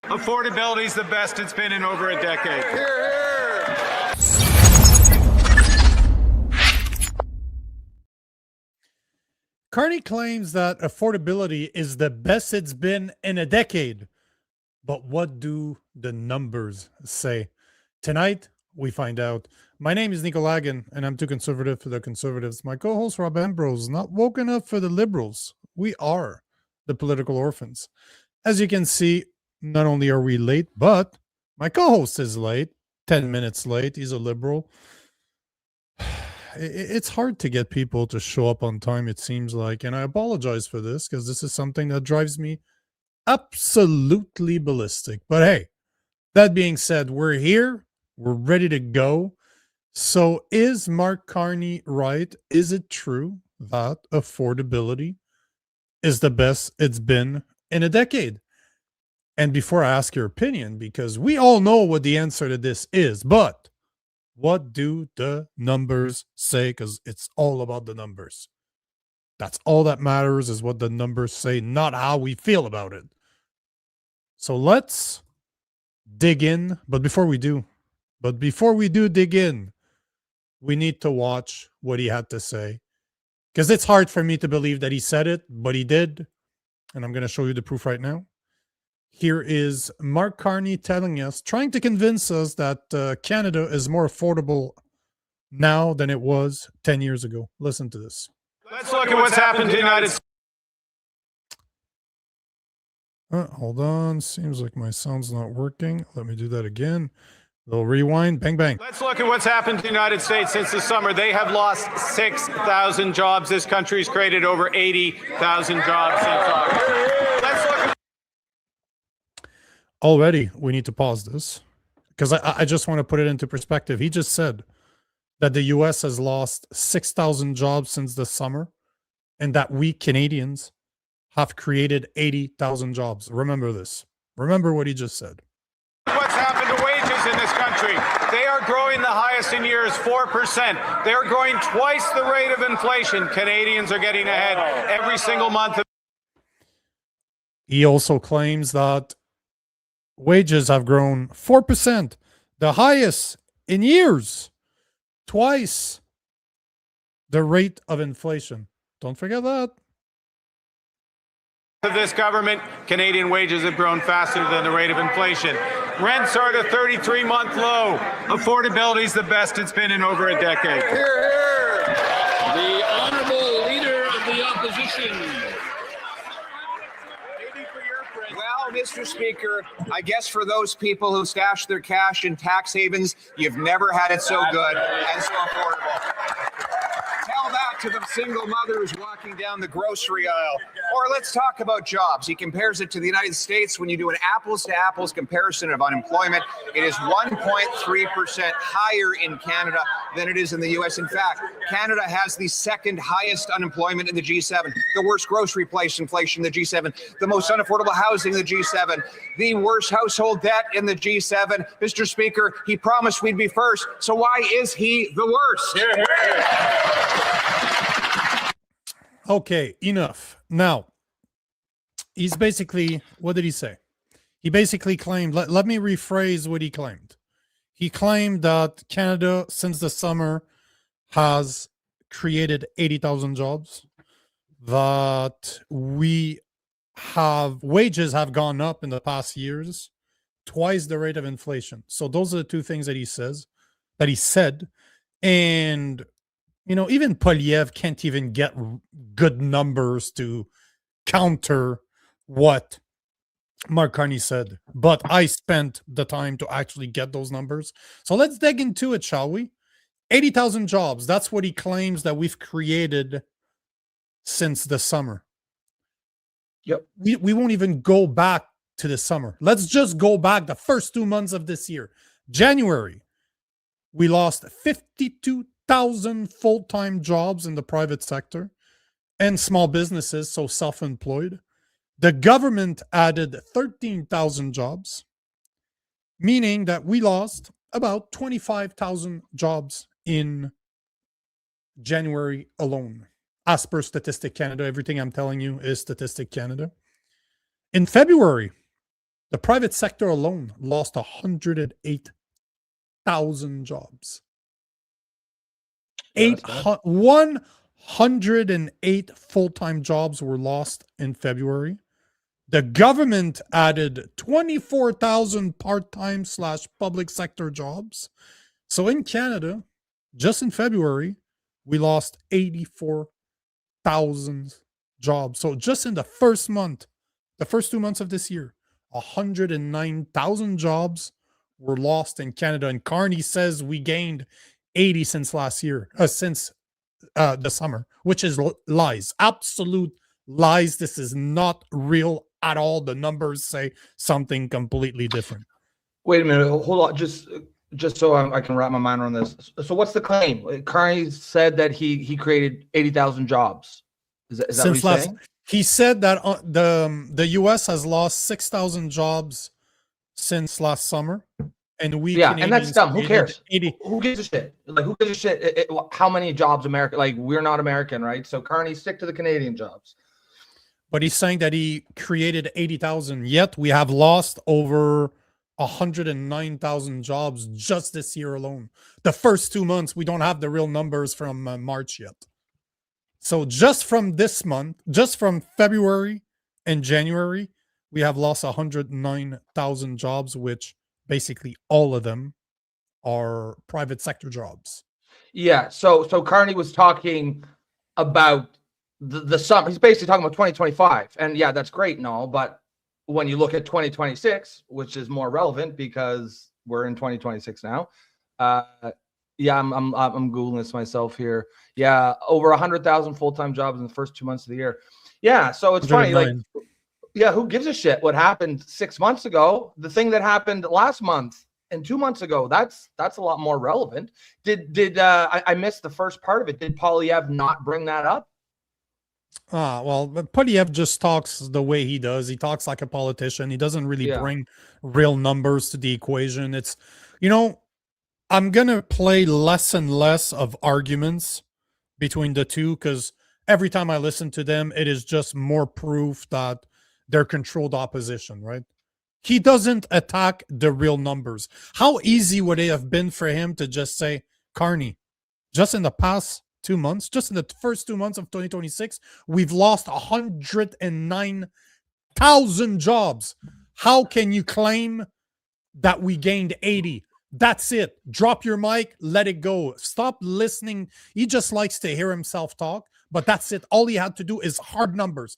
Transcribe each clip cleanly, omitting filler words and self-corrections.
Affordability is the best it's been in over a decade. Here, here. Carney claims that affordability is the best it's been in a decade. But what do the numbers say? Tonight, we find out. My name is Nico Lagan, and I'm too conservative for the conservatives. My co-host, Rob Ambrose, not woke enough for the liberals. We are the political orphans. As you can see, not only are we late, but my co-host is late, 10 minutes late. He's a liberal. It's hard to get people to show up on time, it seems like, and I apologize for this because this is something that drives me absolutely ballistic. But hey, that being said, we're here. We're ready to go. So is Mark Carney right? Is it true that affordability is the best it's been in a decade? And before I ask your opinion, because we all know what the answer to this is, but what do the numbers say? Because it's all about the numbers. That's all that matters, is what the numbers say, not how we feel about it. So let's dig in. But before we do dig in, we need to watch what he had to say. Because it's hard for me to believe that he said it, but he did. And I'm going to show you the proof right now. Here is Mark Carney telling us, trying to convince us that Canada is more affordable now than it was 10 years ago. Listen to this. Let's look at what's happened to the United States. Hold on. Seems like my sound's not working. Let me do that again. Little rewind. Bang, bang. Let's look at what's happened to the United States since the summer. They have lost 6,000 jobs. This country's created over 80,000 jobs since August. Let's look at Already, we need to pause this because I just want to put it into perspective. He just said that the U.S. has lost 6,000 jobs since the summer and that we Canadians have created 80,000 jobs. Remember this. Remember what he just said. what's happened to wages in this country. They are growing the highest in years, 4%. They're growing twice the rate of inflation. Canadians are getting ahead every single month. He also claims that wages have grown 4%, the highest in years, twice the rate of inflation. Don't forget that. Of this government, Canadian wages have grown faster than the rate of inflation. Rents are at a 33-month low. Affordability is the best it's been in over a decade. Here, here. The Honourable Leader of the Opposition. Well, Mr. Speaker, I guess for those people who stash their cash in tax havens, you've never had it so good and so affordable. Tell that to the single mothers walking down the grocery aisle. Or let's talk about jobs. He compares it to the United States. When you do an apples-to-apples comparison of unemployment, it is 1.3% higher in Canada than it is in the U.S. In fact, Canada has the second highest unemployment in the G7, the worst grocery price inflation in the G7, the most unaffordable housing in the G7, the worst household debt in the G7. Mr. Speaker, he promised we'd be first, so why is he the worst? Okay, enough. Now, he's basically, what did he say? He basically claimed, let me rephrase what he claimed. He claimed that Canada, since the summer, has created 80,000 jobs, that wages have gone up in the past years, twice the rate of inflation. So those are the two things that he said. And even Poliev can't even get good numbers to counter what Mark Carney said. But I spent the time to actually get those numbers. So let's dig into it, shall we? 80,000 jobs. That's what he claims that we've created since the summer. Yep. We won't even go back to the summer. Let's just go back the first 2 months of this year. January, we lost 52,000 full-time jobs in the private sector and small businesses, so self-employed. The government added 13,000 jobs, meaning that we lost about 25,000 jobs in January alone, as per Statistic Canada. Everything I'm telling you is Statistic Canada. In February, The private sector alone lost 108,000 jobs. 108 full-time jobs were lost in February. The government added 24,000 part-time / public sector jobs. So in Canada, just in February, we lost 84,000 jobs. So just in the first 2 months of this year, 109,000 jobs were lost in Canada. And Carney says we gained 80 since last year, since the summer, which is lies, absolute lies. This is not real at all. The numbers say something completely different. Wait a minute, hold on, just so I can wrap my mind around this. So what's the claim? Carney said that he created 80,000 jobs. Is that what he's saying? He said that the U.S. has lost 6,000 jobs since last summer, and we and that's dumb. Who cares? 80. Who gives a shit? Like, who gives a shit? How many jobs America? Like, we're not American, right? So Carney, stick to the Canadian jobs. But he's saying that he created 80,000. Yet we have lost over 109,000 jobs just this year alone. The first 2 months, we don't have the real numbers from March yet. So just from this month, just from February and January, we have lost 109,000 jobs, which basically all of them are private sector jobs. Yeah. So Carney was talking about the summer. He's basically talking about 2025, and yeah, that's great and all. But when you look at 2026, which is more relevant because we're in 2026 now. Yeah, I'm Googling this myself here. Yeah, over 100,000 full-time jobs in the first 2 months of the year. Yeah, so it's funny. Like, yeah, who gives a shit what happened 6 months ago? The thing that happened last month and 2 months ago, that's a lot more relevant. I missed the first part of it. Did Poilievre not bring that up? Well, Poilievre just talks the way he does. He talks like a politician. He doesn't really bring real numbers to the equation. It's, I'm going to play less and less of arguments between the two, because every time I listen to them, it is just more proof that they're controlled opposition, right? He doesn't attack the real numbers. How easy would it have been for him to just say, Carney, just in the past 2 months, just in the first 2 months of 2026, we've lost 109,000 jobs. How can you claim that we gained 80? That's it. Drop your mic, let it go. Stop listening. He just likes to hear himself talk, but that's it. All he had to do is hard numbers.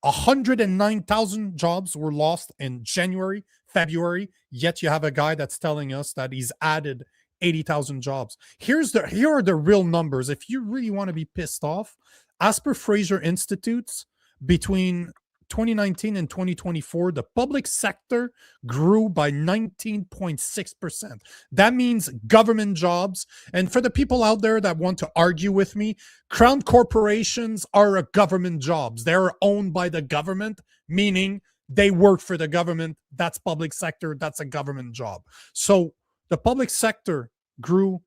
109,000 jobs were lost in January, February, yet you have a guy that's telling us that he's added 80,000 jobs. Here are the real numbers. If you really want to be pissed off, as per Fraser Institutes, between 2019 and 2024, the public sector grew by 19.6%. That means government jobs. And for the people out there that want to argue with me, crown corporations are a government jobs. They're owned by the government, meaning they work for the government. That's public sector. That's a government job. So the public sector grew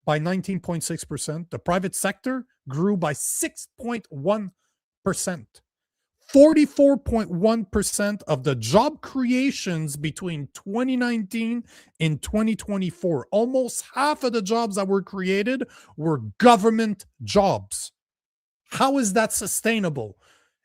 by 19.6%. The private sector grew by 6.1%. 44.1% of the job creations between 2019 and 2024, almost half of the jobs that were created were government jobs. How is that sustainable?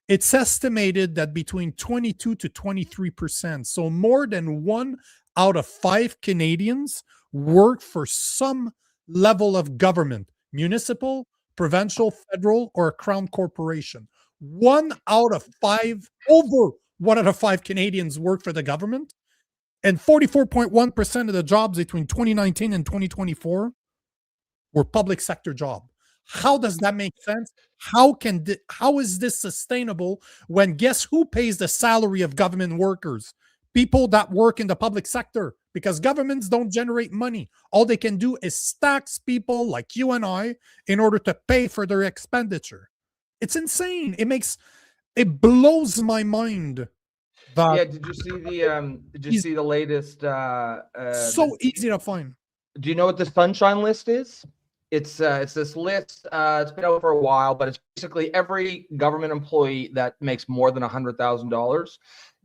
It's estimated that between 22 to 23%, so more than 1 out of 5 Canadians work for some level of government, municipal, provincial, federal, or a crown corporation. 1 out of 5, over 1 out of 5 Canadians work for the government, and 44.1% of the jobs between 2019 and 2024 were public sector jobs. How does that make sense? How is this sustainable when guess who pays the salary of government workers? People that work in the public sector, because governments don't generate money. All they can do is tax people like you and I in order to pay for their expenditure. It's insane. It blows my mind. Yeah, did you see the latest so easy to find. Do you know what the Sunshine List is? It's this list. It's been out for a while, but it's basically every government employee that makes more than $100,000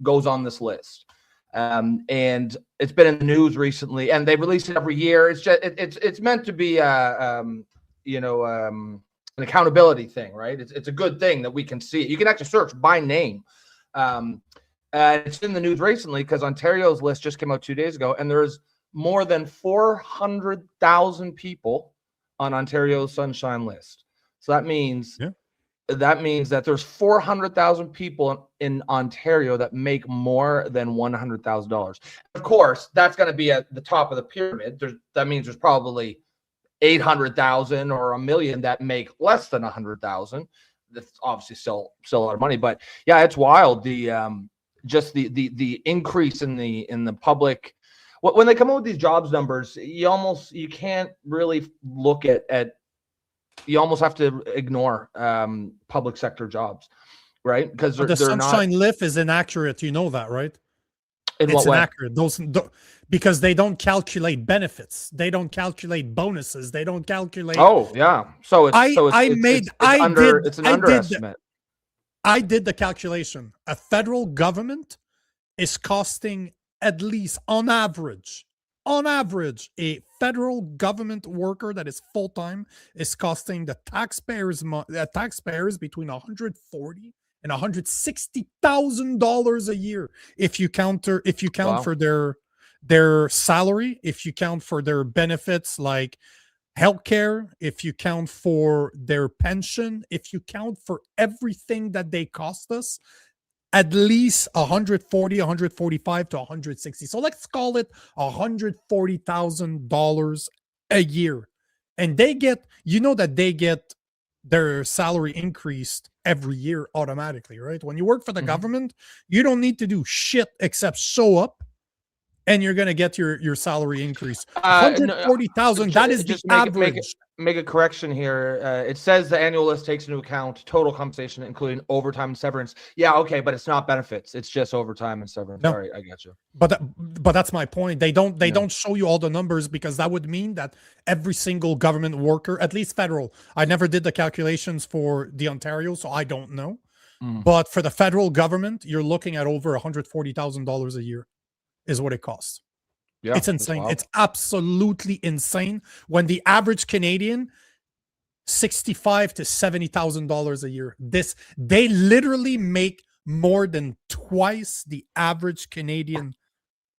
goes on this list. And it's been in the news recently, and they release it every year. It's just it's meant to be an accountability thing, right? It's a good thing that we can see it. You can actually search by name. It's in the news recently because Ontario's list just came out 2 days ago, and there's more than 400,000 people on Ontario's Sunshine List. So that means that there's 400,000 people in Ontario that make more than $100,000. Of course, that's going to be at the top of the pyramid. That means there's probably 800,000 or a million that make less than 100,000. That's obviously still a lot of money, but yeah, it's wild. The increase in the public. When they come up with these jobs numbers, you can't really look at you almost have to ignore public sector jobs, right? Because the Sunshine Lift is inaccurate. You know that, right? It's inaccurate. Because they don't calculate benefits, they don't calculate bonuses, they don't calculate. Oh yeah, so it's an underestimate. I did the calculation. A federal government is costing at least on average, a federal government worker that is full-time is costing the taxpayers between $140,000 and $160,000 a year. If you count for their salary, if you count for their benefits like healthcare, if you count for their pension, if you count for everything that they cost us, at least $140,000, $145,000 to $160,000. So let's call it $140,000 a year. And they get their salary increased every year automatically, right? When you work for the government, you don't need to do shit except show up and you're going to get your salary increase. 140,000, that is the average. Make a correction here. It says the annual list takes into account total compensation, including overtime and severance. Yeah, okay, but it's not benefits. It's just overtime and severance. No. Sorry, I got you. But that's my point. They don't show you all the numbers because that would mean that every single government worker, at least federal, I never did the calculations for the Ontario, so I don't know. But for the federal government, you're looking at over $140,000 a year is what it costs. Yeah, it's insane. It's absolutely insane. When the average Canadian, $65,000 to $70,000 a year. They literally make more than twice the average Canadian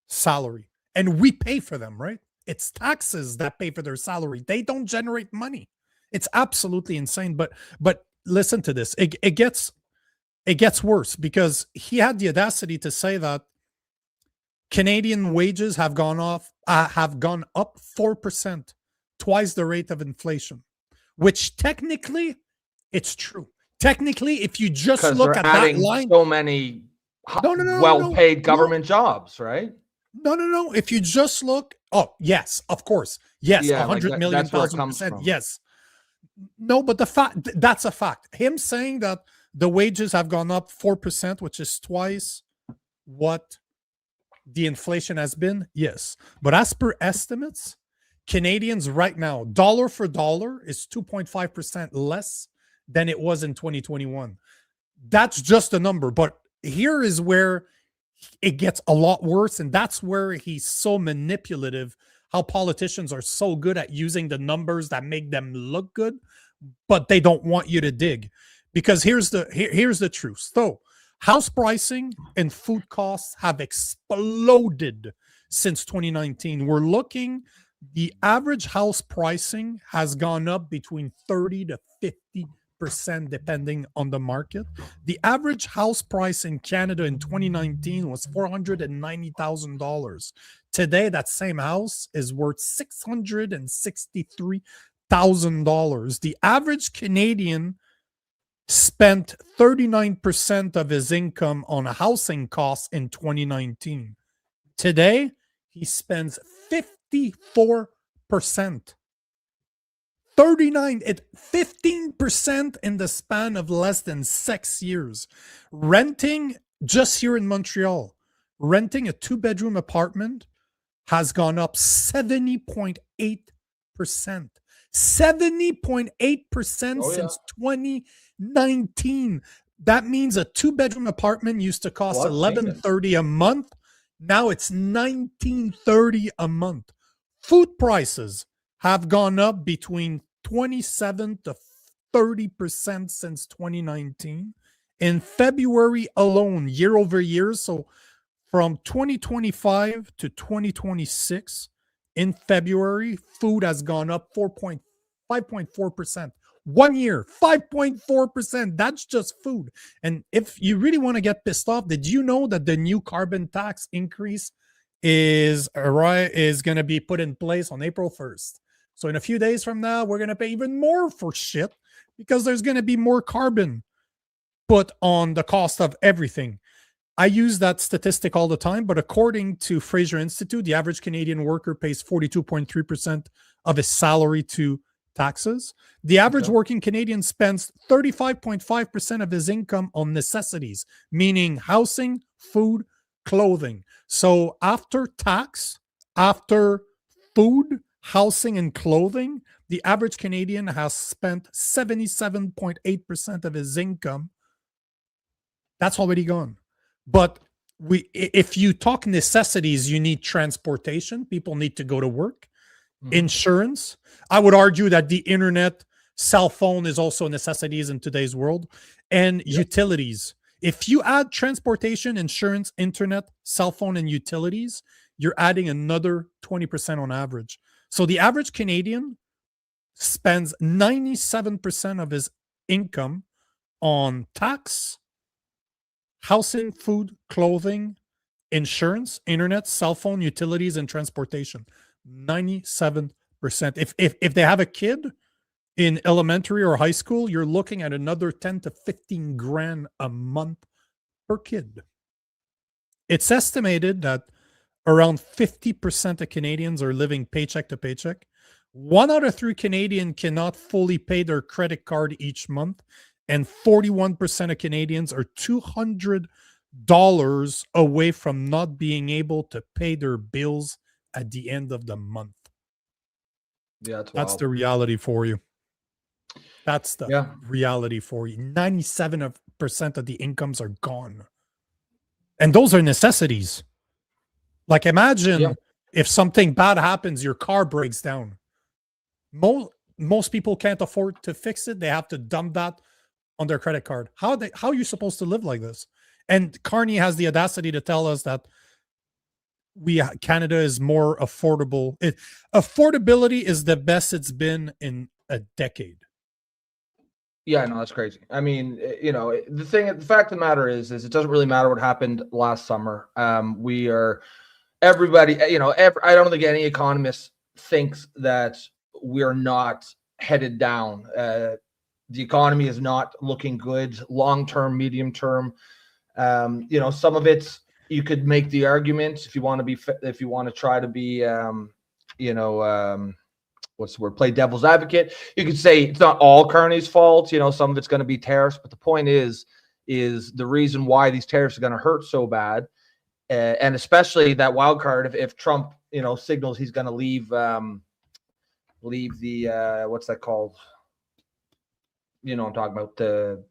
salary, and we pay for them, right? It's taxes that pay for their salary. They don't generate money. It's absolutely insane. But listen to this. It gets worse because he had the audacity to say that Canadian wages have gone up 4%, twice the rate of inflation, which technically it's true. Technically, if you just look at that line, so many well-paid government jobs, right? No. If you just look, yes, of course, yes, 100 million, 1,000%, yes. No, but that's a fact. Him saying that the wages have gone up 4%, which is twice what the inflation has been, yes. But as per estimates, Canadians right now, dollar for dollar, is 2.5% less than it was in 2021. That's just a number. But here is where it gets a lot worse. And that's where he's so manipulative, how politicians are so good at using the numbers that make them look good, but they don't want you to dig. Because here's the truth. So house pricing and food costs have exploded since 2019. We're looking, the average house pricing has gone up between 30 to 50% depending on the market. The average house price in Canada in 2019 was $490,000. Today, that same house is worth $663,000. The average Canadian spent 39% of his income on housing costs in 2019. Today, he spends 54%. 15% in the span of less than 6 years. Renting, just here in Montreal, renting a 2-bedroom apartment has gone up 70.8%. 70.8% since 2019. That means a 2-bedroom apartment used to cost $1,130 a month. Now it's $19.30 a month. Food prices have gone up between 27 to 30% since 2019. In February alone, year over year, so from 2025 to 2026, in February, food has gone up 5.4%. 1 year, 5.4%. That's just food. And if you really want to get pissed off, did you know that the new carbon tax increase is going to be put in place on April 1st? So in a few days from now, we're going to pay even more for shit because there's going to be more carbon put on the cost of everything. I use that statistic all the time, but according to Fraser Institute, the average Canadian worker pays 42.3% of his salary to taxes. The average working Canadian spends 35.5% of his income on necessities, meaning housing, food, clothing. So after tax, after food, housing, and clothing, the average Canadian has spent 77.8% of his income. That's already gone. But if you talk necessities, you need transportation. People need to go to work. Insurance. I would argue that the internet, cell phone is also necessities in today's world. And utilities. If you add transportation, insurance, internet, cell phone, and utilities, you're adding another 20% on average. So the average Canadian spends 97% of his income on tax, housing, food, clothing, insurance, internet, cell phone, utilities, and transportation. 97%. If they have a kid in elementary or high school, you're looking at another 10 to 15 grand a month per kid. It's estimated that around 50% of Canadians are living paycheck to paycheck. 1 out of 3 Canadians cannot fully pay their credit card each month. And 41% of Canadians are $200 away from not being able to pay their bills at the end of the month. Yeah, that's the reality for you. That's the reality for you. 97% of the incomes are gone. And those are necessities. Like imagine if something bad happens, your car breaks down. Most people can't afford to fix it. They have to dump that on their credit card. How are you supposed to live like this? And Carney has the audacity to tell us that Canada is more affordable. Affordability is the best it's been in a decade. Yeah, no, that's crazy. I mean, the fact of the matter is it doesn't really matter what happened last summer. Everybody, I don't think any economist thinks that we're not headed down. The economy is not looking good long-term, medium-term. Some of it's, you could make the argument if you want to try to be, what's the word? Play devil's advocate. You could say it's not all Carney's fault. Some of it's going to be tariffs, but the point is the reason why these tariffs are going to hurt so bad, and especially that wild card if Trump, signals he's going to leave the what's that called? I'm talking about the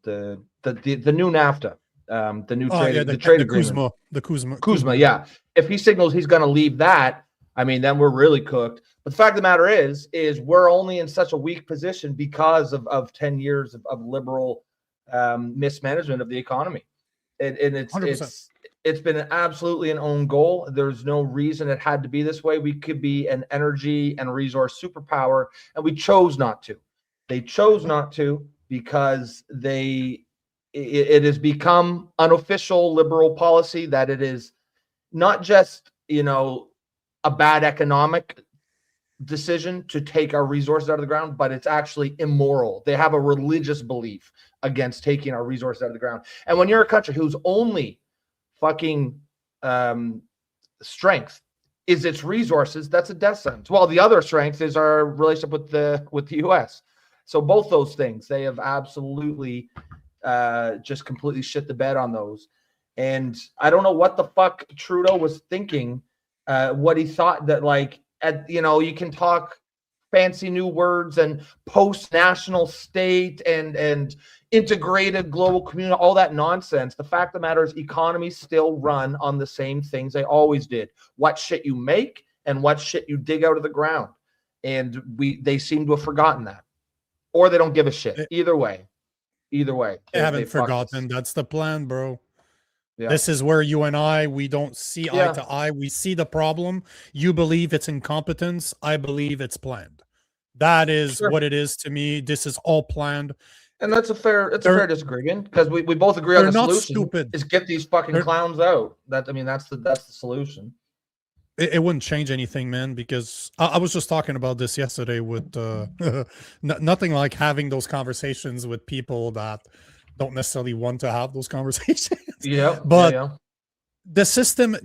new NAFTA. The new trade agreement. The Kuzma, yeah. If he signals he's going to leave that, then we're really cooked. But the fact of the matter is we're only in such a weak position because of 10 years of liberal mismanagement of the economy. And it's been absolutely an own goal. There's no reason it had to be this way. We could be an energy and resource superpower, and we chose not to. They chose not to because it has become unofficial liberal policy that it is not just, a bad economic decision to take our resources out of the ground, but it's actually immoral. They have a religious belief against taking our resources out of the ground. And when you're a country whose only fucking strength is its resources, that's a death sentence. Well, the other strength is our relationship with the US. So both those things, they have absolutely just completely shit the bed on those. And I don't know what the fuck Trudeau was thinking, what he thought that you can talk fancy new words and post-national state and integrated global community, all that nonsense. The fact of the matter is economies still run on the same things they always did. What shit you make and what shit you dig out of the ground. And they seem to have forgotten that. Or they don't give a shit. Either way. They haven't forgotten. That's the plan, bro. Yeah. This is where you and I, we don't see eye to eye. We see the problem. You believe it's incompetence. I believe it's planned. That is what it is to me. This is all planned. And that's a fair disagreement, because we both agree on the solution. Stupid. Is get these fucking clowns out. That's the solution. It wouldn't change anything, man, because I was just talking about this yesterday with nothing like having those conversations with people that don't necessarily want to have those conversations. Yeah. But the system,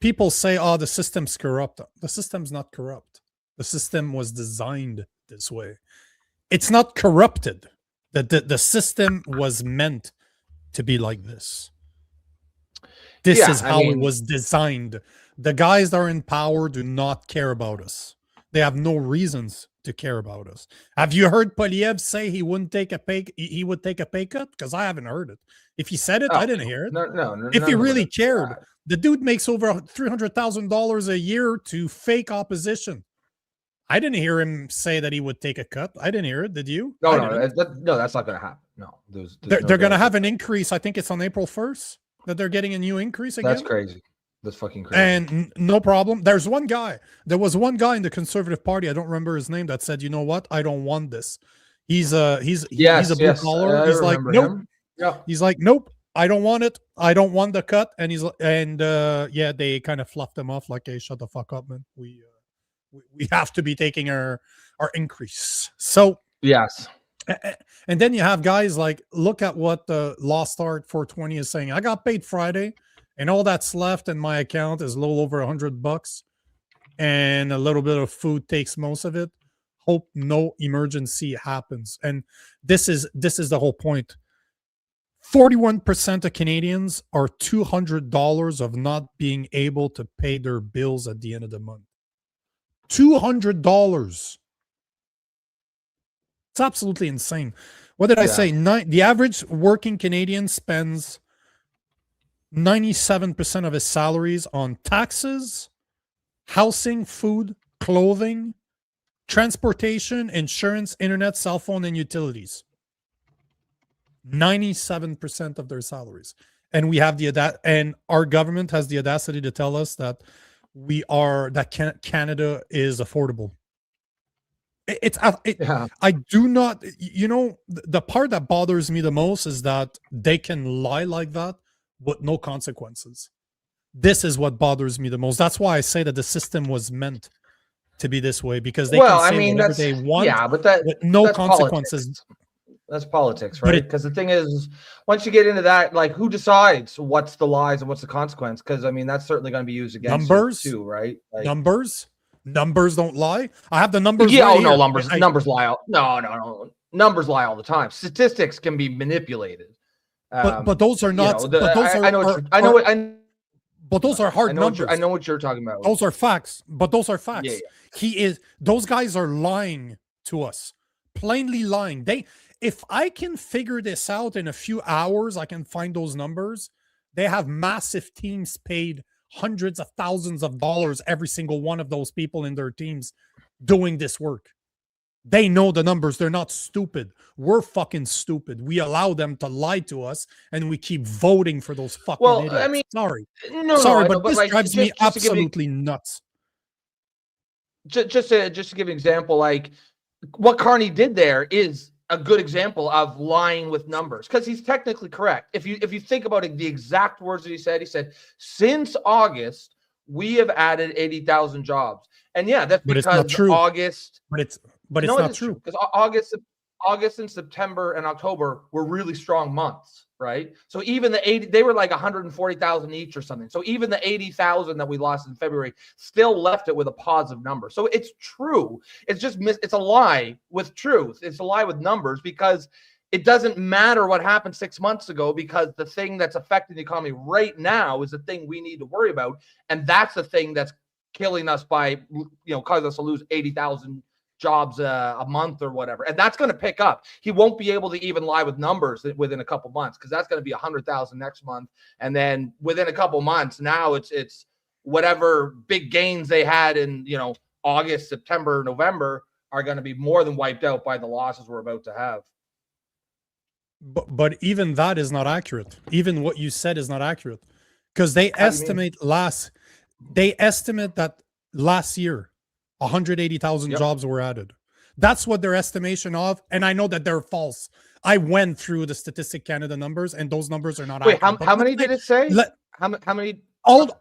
people say, oh, the system's corrupt. The system's not corrupt. The system was designed this way. It's not corrupted. The system was meant to be like this. This is how it was designed. The guys that are in power do not care about us. They have no reasons to care about us. Have you heard Poliev say he would take a pay cut? Because I haven't heard it. If he said it, I didn't hear it. No. If he really cared, the dude makes over $300,000 a year to fake opposition. I didn't hear him say that he would take a cut. I didn't hear it. Did you? No, that's not going to happen. No, they're going to have an increase. I think it's on April 1st that they're getting a new increase again. That's crazy. That's fucking crazy. And no problem. There was one guy in the Conservative Party, I don't remember his name, that said, you know what? I don't want this. He's a blue collar. He's like, nope. Yeah. He's like, nope, I don't want it. I don't want the cut. And they kind of fluffed him off like, hey, shut the fuck up, man. We have to be taking our increase. So yes. And then you have guys like, look at what the Law Start 420 is saying. I got paid Friday, and all that's left in my account is a little over $100, and a little bit of food takes most of it. Hope no emergency happens. And this is the whole point. 41% of Canadians are $200 of not being able to pay their bills at the end of the month. $200. It's absolutely insane. What did I say? The average working Canadian spends 97% of his salaries on taxes, housing, food, clothing, transportation, insurance, internet, cell phone, and utilities. 97% of their salaries. And we have and our government has the audacity to tell us that Canada is affordable. I do not, the part that bothers me the most is that they can lie like that with no consequences. This is what bothers me the most. That's why I say that the system was meant to be this way, because they can say whatever they want, with no consequences. Politics. That's politics, right? Because the thing is, once you get into that, like, who decides what's the lies and what's the consequence? Because that's certainly going to be used against numbers you too, right? Like, Numbers don't lie. I have the numbers. Yeah, right no, here. numbers lie. No. Numbers lie all the time. Statistics can be manipulated. But those are not. But those are hard numbers. I know what you're talking about. Those are facts. But those are facts. Yeah. Those guys are lying to us, plainly lying. If I can figure this out in a few hours, I can find those numbers. They have massive teams paid hundreds of thousands of dollars, every single one of those people in their teams doing this work. They know the numbers. They're not stupid. We're fucking stupid. We allow them to lie to us, and we keep voting for those fucking idiots. Sorry, but this drives me absolutely nuts. Just to give an example, like what Carney did there is a good example of lying with numbers, because he's technically correct. If you think about it, the exact words that he said, since August we have added 80,000 jobs, and that's because it's not true. August. But it's not true, because August and September and October were really strong months, right? So even the 80, they were like 140,000 each or something. So even the 80,000 that we lost in February still left it with a positive number. So it's true. It's just it's a lie with truth. It's a lie with numbers, because it doesn't matter what happened 6 months ago, because the thing that's affecting the economy right now is the thing we need to worry about, and that's the thing that's killing us by causing us to lose 80,000 jobs a month or whatever. And that's going to pick up. He won't be able to even lie with numbers within a couple months, because that's going to be 100,000 next month. And then within a couple months, now it's whatever big gains they had in, August, September, November are going to be more than wiped out by the losses we're about to have. But even that is not accurate. Even what you said is not accurate, because they estimate that last year 180,000 jobs were added. That's what their estimation of, and I know that they're false. I went through the Statistic Canada numbers, and those numbers are not accurate. How many did it say? How many jobs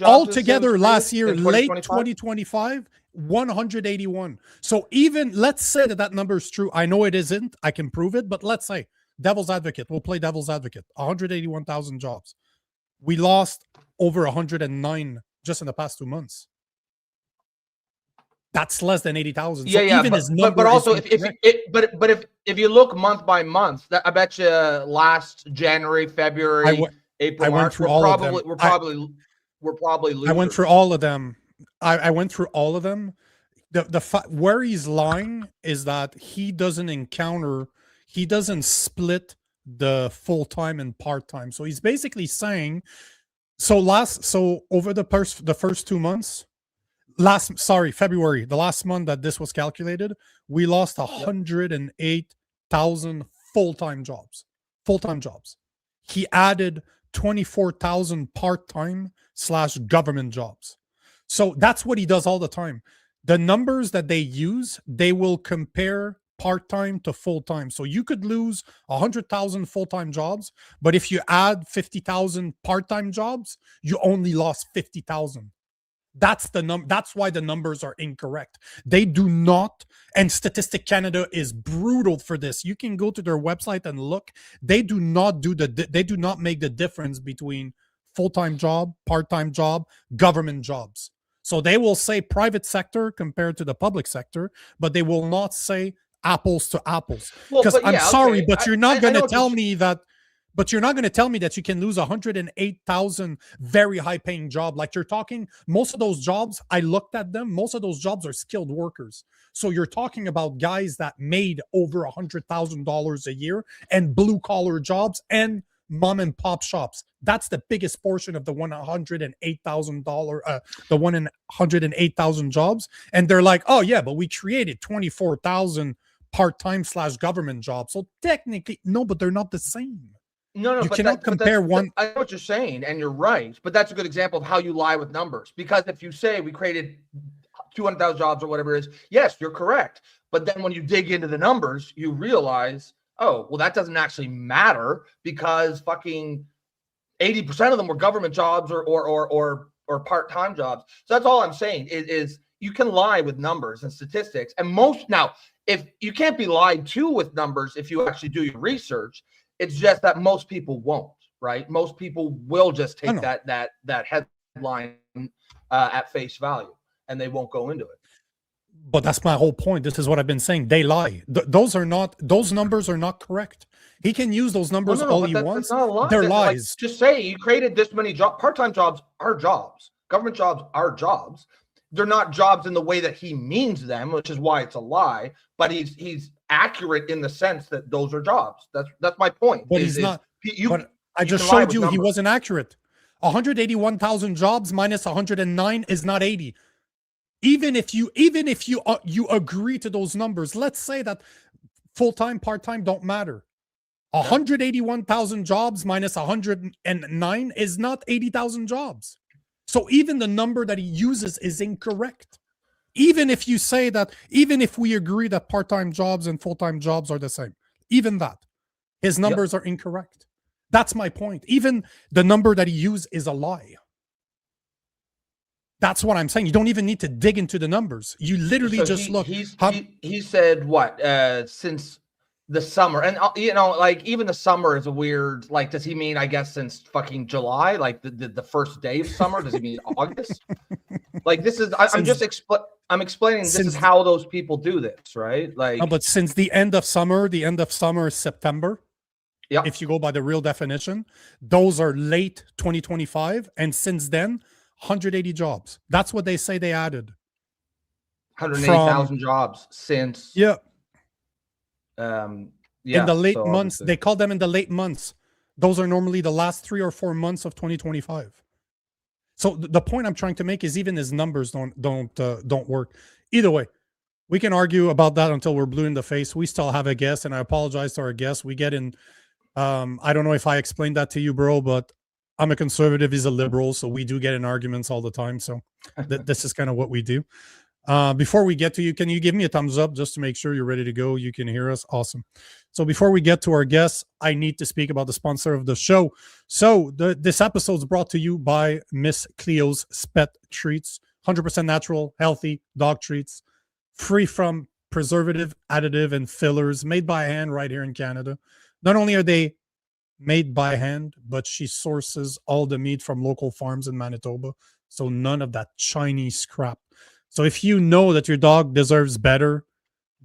altogether last year, late 2025, 181. So even let's say that number is true. I know it isn't. I can prove it, but let's say devil's advocate. We'll play devil's advocate. 181,000 jobs. We lost over 109 just in the past 2 months. That's less than 80,000. So but also if you look month by month, I bet you last January, February, April, March, we're probably losers. I went through all of them. I went through all of them. Where he's lying is that he doesn't split the full-time and part-time. So he's basically saying, over the first 2 months, February, the last month that this was calculated, we lost 108,000 full-time jobs. He added 24,000 part-time / government jobs. So that's what he does all the time. The numbers that they use, they will compare part-time to full-time. So you could lose 100,000 full-time jobs, but if you add 50,000 part-time jobs, you only lost 50,000. That's why the numbers are incorrect. They do not, and Statistic Canada is brutal for this. You can go to their website and look. They do not make the difference between full-time job, part-time job, government jobs. So they will say private sector compared to the public sector, but they will not say apples to apples. Because but you're not going to tell me that. But you're not going to tell me that you can lose 108,000 very high-paying job. Like you're talking, most of those jobs, I looked at them, most of those jobs are skilled workers. So you're talking about guys that made over $100,000 a year and blue-collar jobs and mom-and-pop shops. That's the biggest portion of the $108,000 jobs. And they're like, oh, yeah, but we created 24,000 part-time / government jobs. So technically, no, but they're not the same. No, you cannot compare one. I know what you're saying, and you're right, but that's a good example of how you lie with numbers. Because if you say we created 200,000 jobs or whatever it is, yes, you're correct. But then when you dig into the numbers, you realize, oh, well, that doesn't actually matter because fucking 80% of them were government jobs or part-time jobs. So that's all I'm saying is you can lie with numbers and statistics. And if you can't be lied to with numbers, if you actually do your research. It's just that most people won't, right? Most people will just take that headline at face value, and they won't go into it. But that's my whole point. This is what I've been saying. They lie. Those numbers are not correct. He can use those numbers all he wants. They're lies. Like, just say you created this many jobs. Part-time jobs are jobs. Government jobs are jobs. They're not jobs in the way that he means them, which is why it's a lie. But he's accurate in the sense that those are jobs. That's my point. But he's not. But I just showed you he wasn't accurate. 181,000 jobs minus 109 is not 80. Even if you agree to those numbers, let's say that full-time, part-time don't matter. 181,000 jobs minus 109 is not 80,000 jobs. So even the number that he uses is incorrect. Even if you say that, even if we agree that part-time jobs and full-time jobs are the same, even that, his numbers are incorrect. That's my point. Even the number that he used is a lie. That's what I'm saying. You don't even need to dig into the numbers. You literally look. He said what? Since the summer, and like even the summer is a weird. Like, does he mean? I guess since fucking July, like the first day of summer. Does he mean August? Like this is. I'm explaining. This is how those people do this, right? Like, no, but since the end of summer is September. Yeah. If you go by the real definition, those are late 2025, and since then, 180 jobs. That's what they say they added. 180,000 jobs since. Yeah. Yeah, in the late so months. obviously. They call them in the late months. Those are normally the last 3 or 4 months of 2025. So the point I'm trying to make is even his numbers don't work. Either way, we can argue about that until we're blue in the face. We still have a guest, and I apologize to our guest. We get in. I don't know if I explained that to you, bro, but I'm a conservative. He's a liberal, so we do get in arguments all the time. So this is kind of what we do. Before we get to you, can you give me a thumbs up just to make sure you're ready to go? You can hear us. Awesome. So before we get to our guests, I need to speak about the sponsor of the show. So this episode is brought to you by Miss Cleo's Pet Treats. 100% natural, healthy dog treats, free from preservative, additive, and fillers, made by hand right here in Canada. Not only are they made by hand, but she sources all the meat from local farms in Manitoba. So none of that Chinese crap. So if you know that your dog deserves better,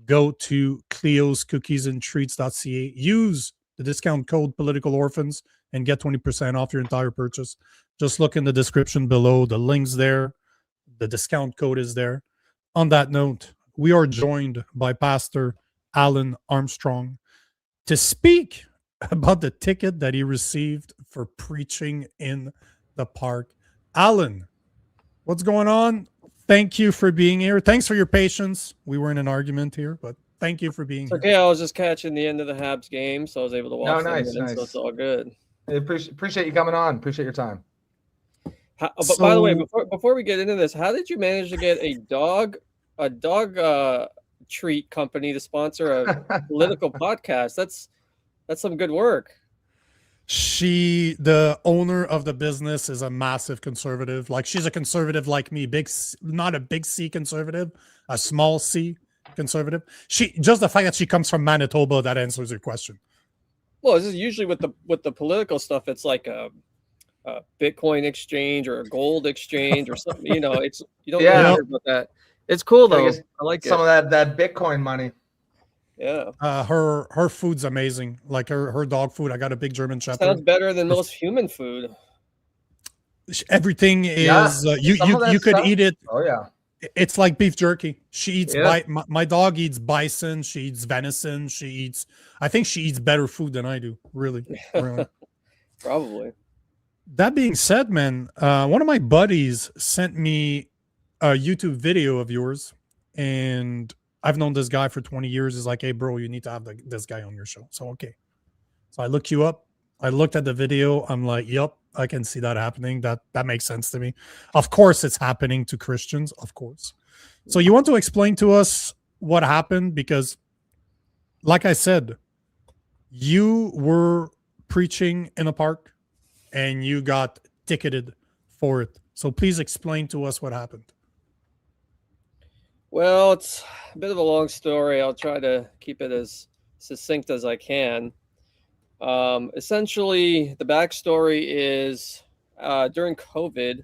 go to cleoscookiesandtreats.ca. Use the discount code Political Orphans and get 20% off your entire purchase. Just look in the description below. The link's there. The discount code is there. On that note, we are joined by Pastor Alin Armstrong to speak about the ticket that he received for preaching in the park. Alin, what's going on? Thank you for being here. Thanks for your patience. We were in an argument here, but thank you for being here. Okay, I was just catching the end of the Habs game, so I was able to watch. Nice. So it's all good. I appreciate you coming on. Appreciate your time. But by the way, before we get into this, how did you manage to get a dog treat company to sponsor a political podcast? That's some good work. The owner of the business is a massive conservative. Like, she's a conservative like me, not a big C conservative, a small C conservative. Just the fact that she comes from Manitoba, that answers your question. Well, this is usually with the political stuff. It's like a Bitcoin exchange or a gold exchange or something. You know, you don't really hear about that. It's cool though. I like some of that Bitcoin money. Yeah. Her food's amazing. Like her dog food. I got a big German Shepherd. Sounds better than most human food. Everything is you could eat it. Oh yeah. It's like beef jerky. She eats my dog eats bison. She eats venison. I think she eats better food than I do. Really. Probably. That being said, man, one of my buddies sent me a YouTube video of yours, and I've known this guy for 20 years. He's like, hey, bro, you need to have this guy on your show. So, okay. So I looked you up. I looked at the video. I'm like, yep, I can see that happening. That makes sense to me. Of course, it's happening to Christians, of course. So you want to explain to us what happened? Because, like I said, you were preaching in a park and you got ticketed for it. So please explain to us what happened. Well, it's a bit of a long story. I'll try to keep it as succinct as I can. Essentially, the backstory is during COVID,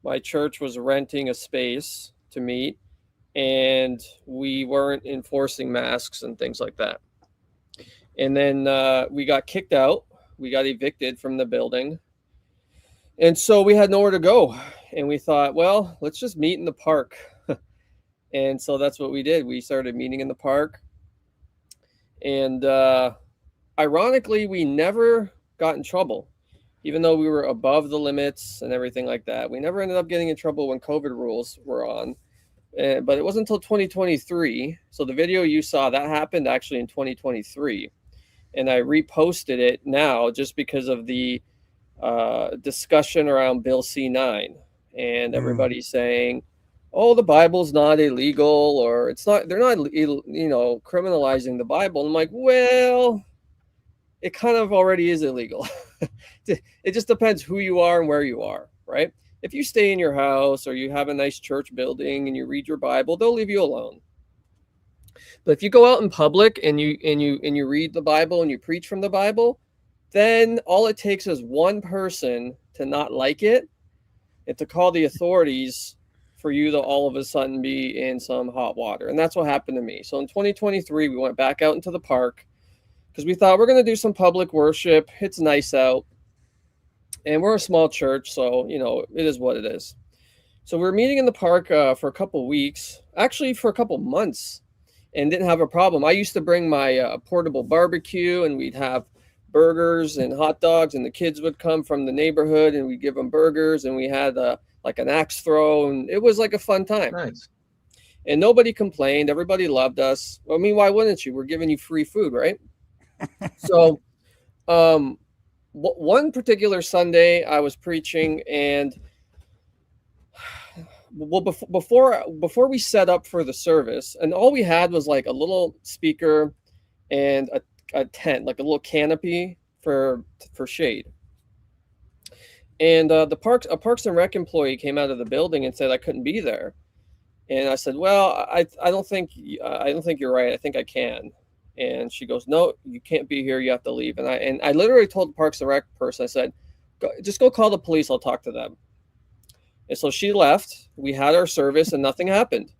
my church was renting a space to meet, and we weren't enforcing masks and things like that. And then we got kicked out. We got evicted from the building. And so we had nowhere to go. And we thought, well, let's just meet in the park. And so that's what we did. We started meeting in the park. And ironically, we never got in trouble, even though we were above the limits and everything like that. We never ended up getting in trouble when COVID rules were on. But it wasn't until 2023. So the video you saw, that happened actually in 2023. And I reposted it now just because of the discussion around Bill C-9. And everybody's saying, oh, the Bible's not illegal, or they're not, criminalizing the Bible. And I'm like, well, it kind of already is illegal. It just depends who you are and where you are, right? If you stay in your house or you have a nice church building and you read your Bible, they'll leave you alone. But if you go out in public and you read the Bible and you preach from the Bible, then all it takes is one person to not like it and to call the authorities for you to all of a sudden be in some hot water. And that's what happened to me. So in 2023, we went back out into the park because we thought we're going to do some public worship. It's nice out. And we're a small church, so, it is what it is. So we're meeting in the park for a couple weeks. actually for a couple months and didn't have a problem. I used to bring my portable barbecue, and we'd have burgers and hot dogs, and the kids would come from the neighborhood and we'd give them burgers, and we had like an axe throw, and it was like a fun time. Nice. And nobody complained. Everybody loved us. I mean, why wouldn't you? We're giving you free food, right? So one particular Sunday I was preaching, and well, before we set up for the service, and all we had was like a little speaker and a tent, like a little canopy for shade. And a Parks and Rec employee came out of the building and said I couldn't be there. And I said, well, I don't think you're right. I think I can. And she goes, no, you can't be here. You have to leave. And I literally told the Parks and Rec person, I said, just go call the police. I'll talk to them. And so she left. We had our service and nothing happened.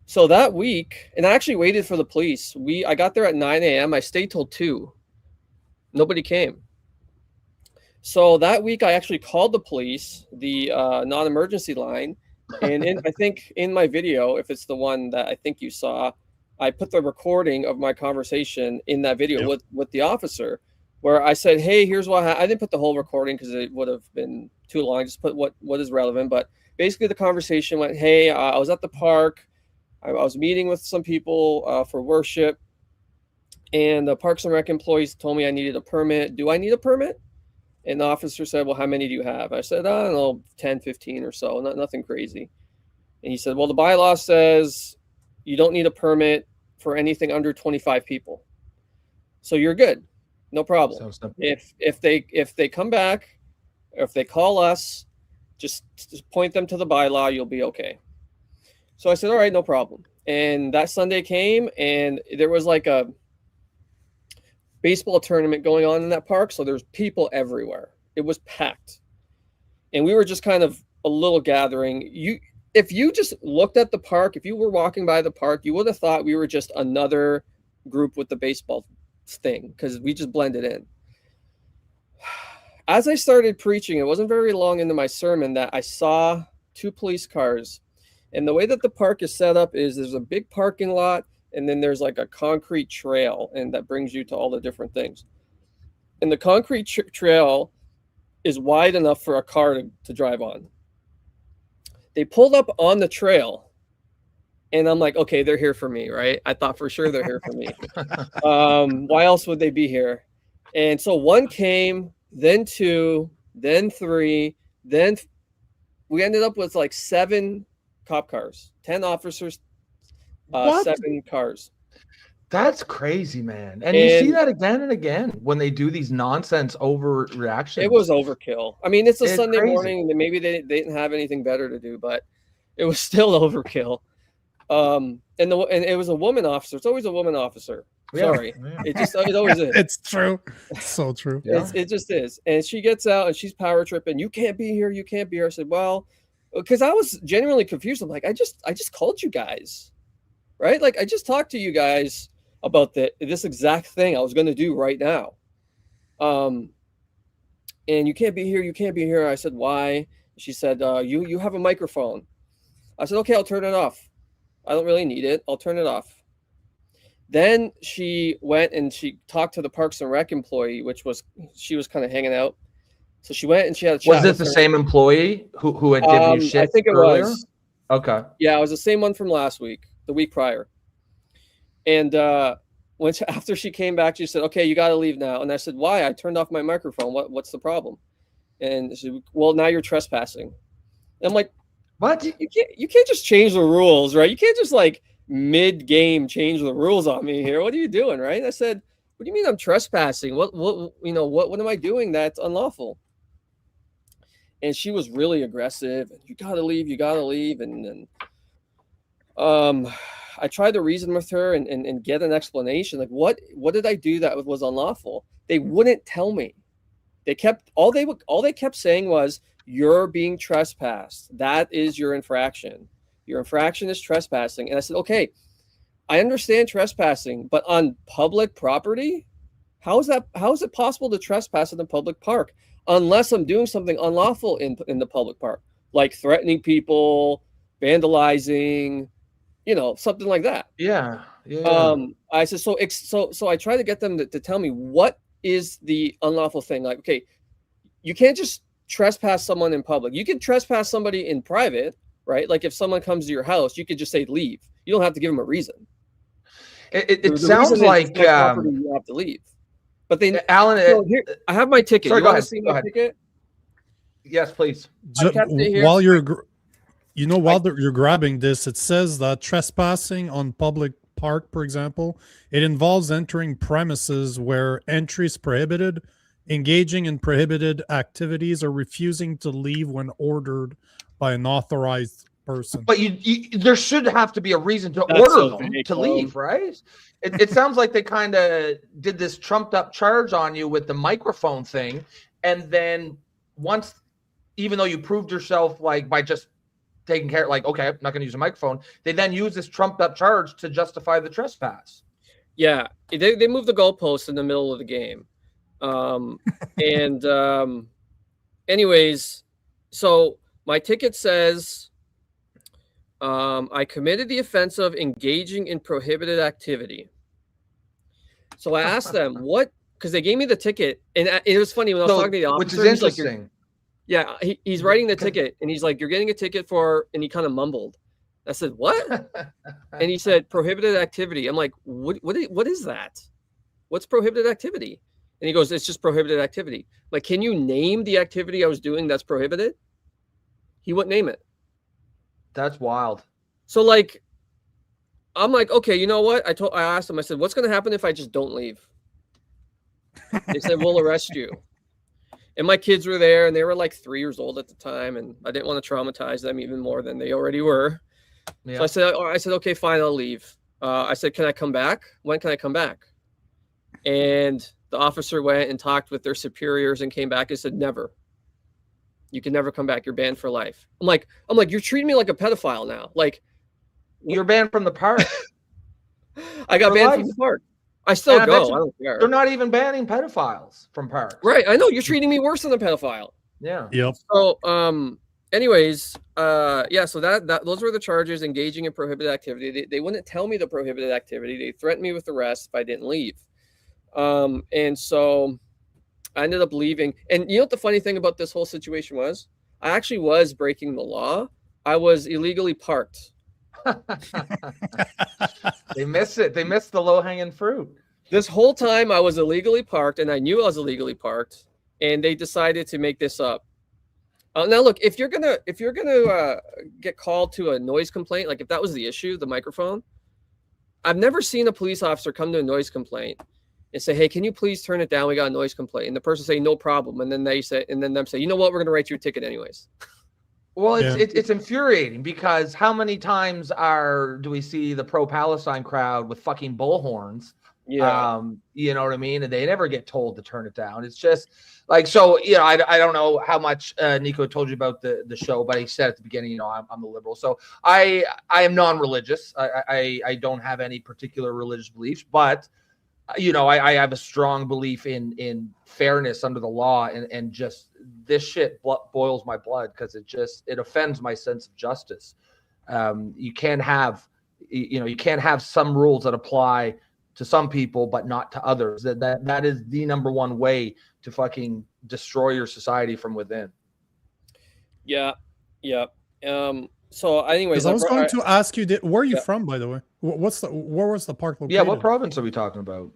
So that week, and I actually waited for the police. I got there at 9 a.m. I stayed till 2. Nobody came. So that week, I actually called the police, the non-emergency line. And I think in my video, if it's the one that I think you saw, I put the recording of my conversation in that video with the officer, where I said, hey, here's what I didn't put the whole recording because it would have been too long. I just put what is relevant. But basically the conversation went, hey, I was at the park. I was meeting with some people for worship. And the Parks and Rec employees told me I needed a permit. Do I need a permit? And the officer said, well, how many do you have? I said, I don't know, 10, 15 or so, nothing crazy. And he said, well, the bylaw says you don't need a permit for anything under 25 people. So you're good. No problem. If they come back, or if they call us, just point them to the bylaw, you'll be okay. So I said, all right, no problem. And that Sunday came, and there was like a baseball tournament going on in that park. So there's people everywhere. It was packed. And we were just kind of a little gathering. If you just looked at the park, if you were walking by the park, you would have thought we were just another group with the baseball thing, because we just blended in. As I started preaching, it wasn't very long into my sermon that I saw 2 police cars. And the way that the park is set up is there's a big parking lot, and then there's like a concrete trail, and that brings you to all the different things. And the concrete trail is wide enough for a car to drive on. They pulled up on the trail, and I'm like, okay, they're here for me, right? I thought for sure they're here for me. Why else would they be here? And so 1 came, then 2, then 3, then we ended up with like 7 cop cars, 10 officers, 7 cars. That's crazy, man. And you see that again and again when they do these nonsense overreactions. It was overkill. I mean, it's a Sunday crazy. morning, and maybe they didn't have anything better to do, but it was still overkill. And it was a woman officer. It's always a woman officer. Sorry. Yeah. It always is. It's true. It's so true. It just is. And she gets out and she's power tripping. You can't be here. You can't be here. I said, well, because I was genuinely confused. I'm like, I just called you guys, right? Like, I just talked to you guys about this exact thing I was going to do right now. And you can't be here. You can't be here. I said, why? She said, you have a microphone. I said, okay, I'll turn it off. I don't really need it. I'll turn it off. Then she went and she talked to the Parks and Rec employee, she was kind of hanging out. So she went and she had a chat. Was this the same employee who had given you shit? I think it earlier? was. Okay. Yeah, it was the same one from last week, the week prior. And after she came back, she said, okay, you got to leave now. And I said, why? I turned off my microphone. What's the problem? And she said, well, now you're trespassing. And I'm like, what? You can't just change the rules, right? You can't just like mid-game change the rules on me here. What are you doing, right? I said, what do you mean I'm trespassing? What am I doing that's unlawful? And she was really aggressive. You gotta leave. And I tried to reason with her and get an explanation. Like, what did I do that was unlawful? They wouldn't tell me. All they kept saying was, you're being trespassed. That is your infraction. Your infraction is trespassing. And I said, okay, I understand trespassing, but on public property, how is it possible to trespass in the public park unless I'm doing something unlawful in the public park, like threatening people, vandalizing, something like that. Yeah. Yeah. I said, so I try to get them to tell me what is the unlawful thing. Like, okay, you can't just trespass someone in public. You can trespass somebody in private, right? Like if someone comes to your house, you could just say leave. You don't have to give them a reason. It sounds like you have to leave. But they, Alan, here, I have my ticket. Sorry, you want to see my ticket? Yes, please. While you're grabbing this, it says that trespassing on public park, for example, it involves entering premises where entry is prohibited, engaging in prohibited activities, or refusing to leave when ordered by an authorized person. But there should have to be a reason to order them to leave, right? It sounds like they kind of did this trumped up charge on you with the microphone thing, and then once, even though you proved yourself like by just taking care, like, okay, I'm not going to use a microphone, they then use this trumped up charge to justify the trespass. Yeah, they moved the goalposts in the middle of the game. Anyways, so my ticket says I committed the offense of engaging in prohibited activity. So I asked them what, because they gave me the ticket, and it was funny when I was talking to the officer, which is interesting. Yeah, he's writing the ticket, and he's like, "You're getting a ticket for," and he kind of mumbled. I said, "What?" And he said, "Prohibited activity." I'm like, "What is that? What's prohibited activity?" And he goes, "It's just prohibited activity." I'm like, "Can you name the activity I was doing that's prohibited?" He wouldn't name it. That's wild. So like, I'm like, okay, you know what? I asked him. I said, "What's going to happen if I just don't leave?" They said, "We'll arrest you." And my kids were there, and they were like 3 years old at the time, and I didn't want to traumatize them even more than they already were. Yeah. So I said, okay, fine, I'll leave. I said, "Can I come back? When can I come back?" And the officer went and talked with their superiors and came back and said, "Never. You can never come back. You're banned for life." I'm like, you're treating me like a pedophile now. Like, you're banned from the park. I got banned from the park. I still go. I don't care. They're not even banning pedophiles from parks. Right. I know. You're treating me worse than a pedophile. Yeah. Yep. So, anyways, yeah, so that those were the charges: engaging in prohibited activity. They wouldn't tell me the prohibited activity. They threatened me with arrest if I didn't leave. And so I ended up leaving. And you know what the funny thing about this whole situation was? I actually was breaking the law. I was illegally parked. They miss it. They miss the low-hanging fruit. This whole time I was illegally parked, and I knew I was illegally parked, and they decided to make this up. Now look, if you're gonna get called to a noise complaint, like if that was the issue, the microphone, I've never seen a police officer come to a noise complaint and say, "Hey, can you please turn it down? We got a noise complaint." And the person say, "No problem." And then them say, "You know what? We're gonna write you a ticket anyways." Well, it's infuriating because how many times do we see the pro-Palestine crowd with fucking bullhorns? Yeah. You know what I mean? And they never get told to turn it down. It's just like, so, you know, I don't know how much Nico told you about the show, but he said at the beginning, you know, I'm the liberal. So I am non-religious. I don't have any particular religious beliefs, but you know, I have a strong belief in fairness under the law, and just this shit boils my blood because it offends my sense of justice. You can't have some rules that apply to some people but not to others. That is the number one way to fucking destroy your society from within. Yeah. So anyways, I was going to ask you, where are you from, by the way? Where was the park located? Yeah, what province are we talking about?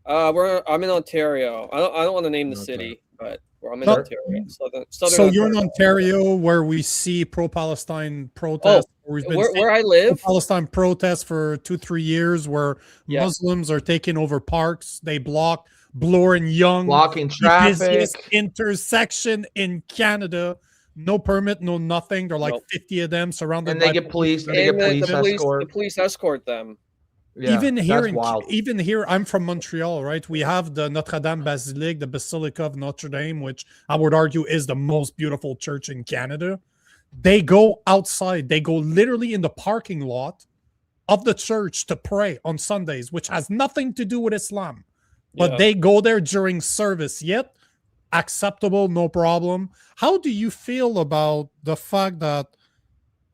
I'm in Ontario. I don't want to name the city, but I'm in Ontario. Southern so you're Ontario. in Ontario, where we see pro-Palestine protests. Where I live, Palestine protests for 2-3 years, where Muslims are taking over parks. They block Bloor and Yonge, blocking traffic. The busiest intersection in Canada. No permit, no nothing. They're like 50 of them surrounded. And they get police. The police escort them. Yeah, even here, I'm from Montreal, right? We have the Notre Dame Basilique, the Basilica of Notre Dame, which I would argue is the most beautiful church in Canada. They go outside. They go literally in the parking lot of the church to pray on Sundays, which has nothing to do with Islam. But they go there during service, yet acceptable, no problem. How do you feel about the fact that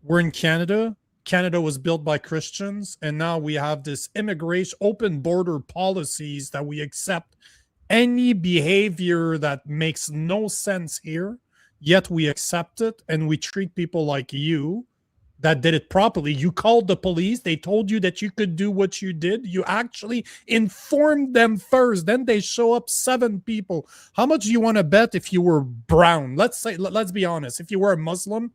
we're in Canada Canada was built by Christians, and now we have this immigration, open border policies that we accept any behavior that makes no sense here, yet we accept it, and we treat people like you that did it properly. You called the police. They told you that you could do what you did. You actually informed them first. Then they show up 7 people. How much do you want to bet if you were brown? Let's be honest. If you were a Muslim,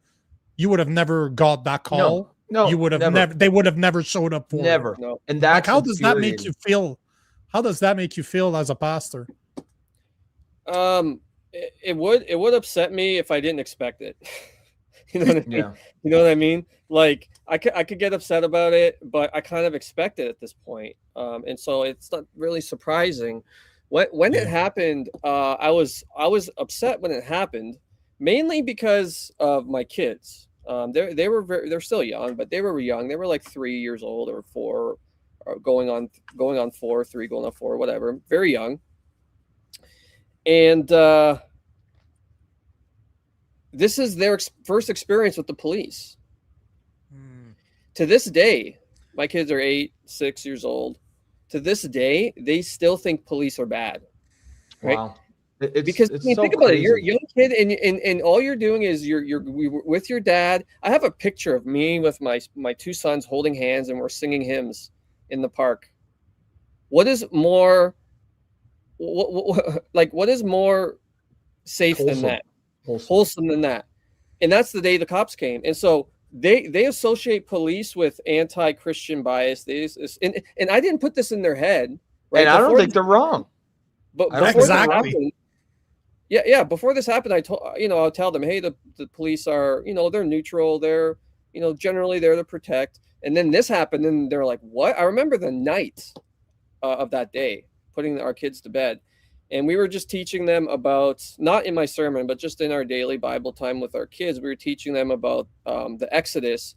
you would have never got that call. No, you would have never. They would have never showed up for never. it. No. And that's Like, how does that make infuriating. you feel? How does that make you feel as a pastor? It would upset me if I didn't expect it. You know what I mean? Yeah. You know what I mean? Like I could get upset about it, but I kind of expect it at this point. And so it's not really surprising. When it happened, I was upset when it happened, mainly because of my kids. They're still young, but they were young. They were like 3 years old or 4, or going on 4, 3 going on 4, whatever. Very young. And this is their first experience with the police. To this day, my kids are 8, 6 years old. To this day, they still think police are bad. Right? Wow. Because I mean, so think about it. You're a crazy. young kid, and all you're doing is you're with your dad. I have a picture of me with my 2 sons holding hands, and we're singing hymns in the park. What is more, what is more safe than that? Wholesome than that? And that's the day the cops came. And so they associate police with anti-Christian bias. And I didn't put this in their head. Right? And I don't think they're wrong. But I don't before exactly. this happened, yeah. Before this happened, I'll tell them, hey, the police are, they're neutral. They're, generally there to protect. And then this happened, and they're like, what? I remember the night of that day, putting our kids to bed. And we were just teaching them about, not in my sermon, but just in our daily Bible time with our kids, we were teaching them about the Exodus.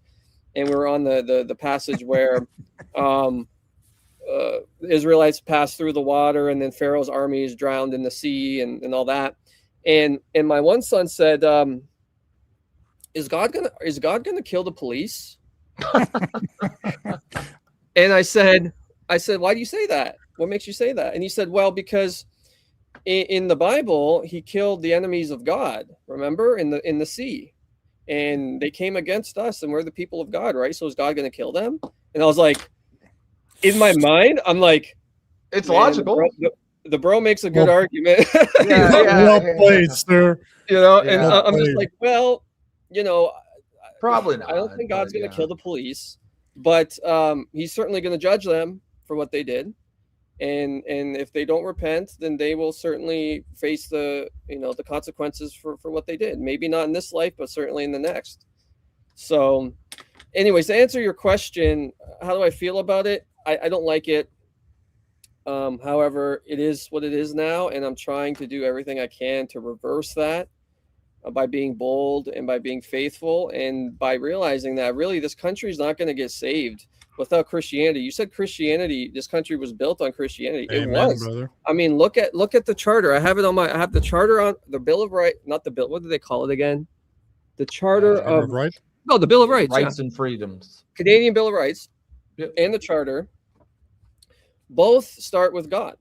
And we were on the passage where the Israelites passed through the water, and then Pharaoh's army is drowned in the sea and all that. And my one son said, is God gonna kill the police? And I said, why do you say that? What makes you say that? And he said, well, because in the Bible, he killed the enemies of God, remember, in the sea. And they came against us, and we're the people of God, right? So is God going to kill them? And I was like, in my mind, I'm like, It's logical. The bro makes a good argument. Well played, sir. And I'm just like, well, Probably not. I don't think God's going to kill the police, but he's certainly going to judge them for what they did. And if they don't repent, then they will certainly face the consequences for what they did. Maybe not in this life, but certainly in the next. So anyways, to answer your question, how do I feel about it? I don't like it. However, it is what it is now, and I'm trying to do everything I can to reverse that by being bold and by being faithful and by realizing that really this country is not going to get saved without Christianity. You said Christianity, this country was built on Christianity. Amen, it was. brother. I mean, look at the charter. I have the charter on the Bill of Rights, not the bill. What do they call it again? The Charter of Right? No, the Bill of Rights. Rights and freedoms. Canadian Bill of Rights. Yep. And the charter both start with God.